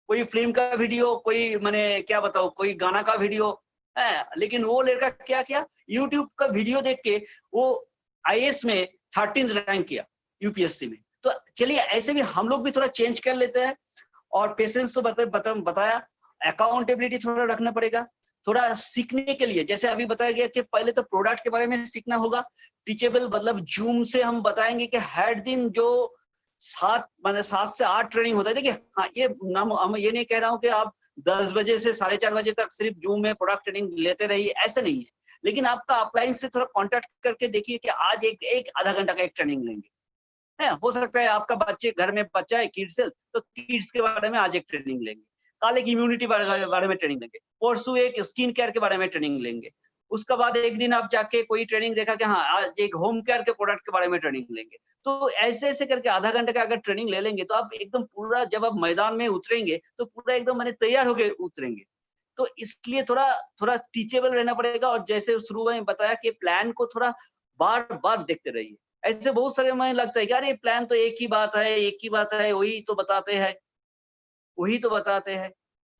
कोई फिल्म का वीडियो, कोई मैंने क्या बताऊं, कोई गाना का वीडियो है। लेकिन वो लड़का क्या किया, यूट्यूब का वीडियो देख के वो IAS में 13th रैंक किया UPSC में। तो चलिए ऐसे भी हम लोग भी थोड़ा चेंज कर लेते हैं। और पेशेंस तो बताया, अकाउंटेबिलिटी थोड़ा रखना पड़ेगा, थोड़ा सीखने के लिए। जैसे अभी बताया गया कि पहले तो प्रोडक्ट के बारे में सीखना होगा, टीचेबल मतलब जूम से हम बताएंगे कि हर दिन जो 7 से 8 ट्रेनिंग होता है। देखिए हाँ, ये हम ये नहीं कह रहा हूँ कि आप 10 बजे से 4:30 बजे तक सिर्फ जूम में प्रोडक्ट ट्रेनिंग लेते रहिए, ऐसा नहीं है। लेकिन आपका अपलाइन से थोड़ा कांटेक्ट करके देखिए कि आज एक आधा घंटा का एक ट्रेनिंग लेंगे, है। हो सकता है आपका घर में बच्चा है किड्स है, तो किड्स के बारे में आज एक ट्रेनिंग लेंगे, कल एक इम्यूनिटी बारे में ट्रेनिंग लेंगे, परसों एक स्किन केयर के बारे में ट्रेनिंग लेंगे, उसके बाद एक दिन आप जाके कोई ट्रेनिंग देखा कि हाँ आज एक होम केयर के प्रोडक्ट के बारे में ट्रेनिंग लेंगे। तो ऐसे करके आधा घंटे का अगर ट्रेनिंग ले लेंगे तो आप एकदम पूरा, जब आप मैदान में उतरेंगे तो पूरा एकदम मैंने तैयार होके उतरेंगे। तो इसलिए थोड़ा टीचेबल रहना पड़ेगा। और जैसे शुरू में बताया कि प्लान को थोड़ा बार बार देखते रहिए। ऐसे बहुत सारे हमें लगता है कि यार ये प्लान तो एक ही बात है, वही तो बताते हैं।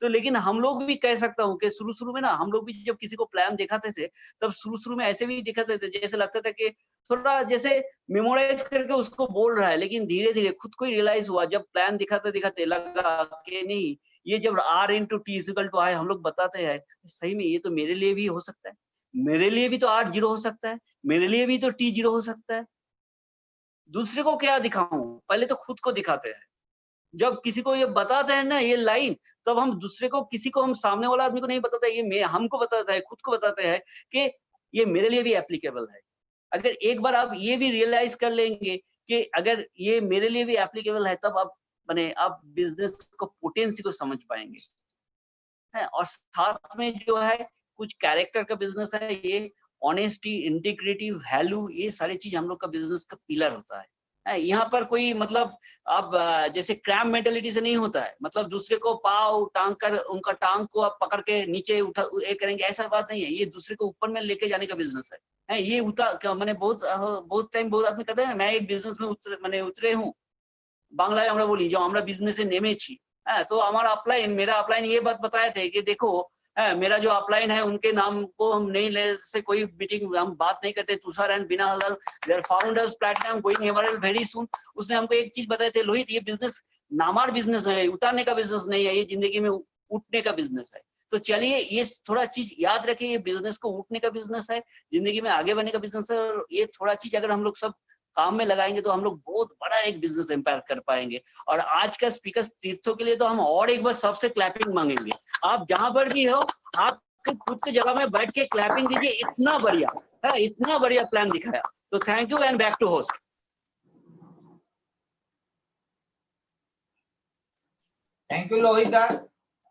तो लेकिन हम लोग भी कह सकता हूँ कि शुरू में ना हम लोग भी जब किसी को प्लान दिखाते थे, तब शुरू में ऐसे भी दिखाते थे, जैसे लगता था कि थोड़ा जैसे मेमोराइज करके उसको बोल रहा है। लेकिन धीरे धीरे खुद को ही रियलाइज हुआ, जब प्लान दिखाते लगा कि नहीं, ये जब R/T=I हम लोग बताते हैं, सही में ये तो मेरे लिए भी हो सकता है, मेरे लिए भी तो R 0 हो सकता है, मेरे लिए भी तो T 0 हो सकता है। दूसरे को क्या दिखाऊं, पहले तो खुद को दिखाते हैं। जब किसी को ये बताते हैं ना ये लाइन, तब हम दूसरे को, किसी को, हम सामने वाला आदमी को नहीं बताता, ये हमको बताता है, खुद को बताते हैं कि ये मेरे लिए भी एप्लीकेबल है। अगर एक बार आप ये भी रियलाइज कर लेंगे कि अगर ये मेरे लिए भी एप्लीकेबल है, तब आप बिजनेस को पोटेंसी को समझ पाएंगे, है। और साथ में जो है कुछ कैरेक्टर का बिजनेस है, ये ऑनेस्टी, इंटीग्रिटी, वैल्यू, ये सारी चीज हम लोग का बिजनेस का पिलर होता है। यहाँ पर कोई मतलब आप जैसे क्रैम मेंटेलिटी से नहीं होता है, मतलब दूसरे को पाव टांग कर उनका टांग को आप पकड़ के नीचे उठा करेंगे, ऐसा बात नहीं है। ये दूसरे को ऊपर में लेके जाने का बिजनेस है। ये मैंने बहुत टाइम बहुत आदमी कहते हैं मैं एक बिजनेस में उतरे हूँ, बांग्लाয় আমরা বলি যে আমরা বিজনেসে নেমেছি। तो हमारा अपलाइन, मेरा अपलाइन ये बात बताए थे कि देखो मेरा जो अपलाइन है उनके नाम को हम नहीं ले से कोई मीटिंग हम बात नहीं करते। Tushar and Bina Haldar, their founders platinum going एवरल वेरी सून। उसने हमको एक चीज बताई थी, लोहित ये बिजनेस नामार बिजनेस है, उतारने का बिजनेस नहीं है, ये जिंदगी में उठने का बिजनेस है। तो चलिए ये थोड़ा चीज याद रखिए, ये बिजनेस को उठने का बिजनेस है, जिंदगी में आगे बढ़ने का बिजनेस है। और ये थोड़ा चीज अगर हम लोग सब काम में लगाएंगे तो हम लोग बहुत बड़ा एक बिजनेस एम्पायर कर पाएंगे। और आज का स्पीकर तीर्थों के लिए तो हम और एक बार सबसे क्लैपिंग मांगेंगे। आप जहां पर भी हो, आप खुद की जगह में बैठ के क्लैपिंग दीजिए। इतना बढ़िया है, इतना बढ़िया प्लान दिखाया। तो thank you and back to host. Thank you Lohit da,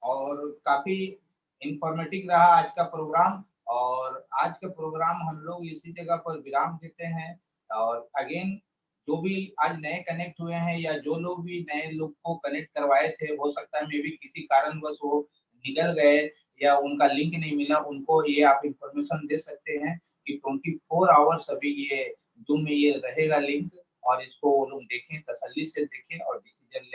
और काफी इंफॉर्मेटिव रहा आज का प्रोग्राम। और आज का प्रोग्राम हम लोग इसी जगह पर विराम देते हैं। और अगेन जो भी आज नए कनेक्ट हुए हैं या जो लोग भी नए लोग को कनेक्ट करवाए थे, हो सकता है मे भी किसी कारणवश वो निकल गए या उनका लिंक नहीं मिला, उनको ये आप इंफॉर्मेशन दे सकते हैं कि 24 आवर्स अभी ये जूम में ये रहेगा लिंक, और इसको वो लोग देखें, तसल्ली से देखें और डिसीजन लें।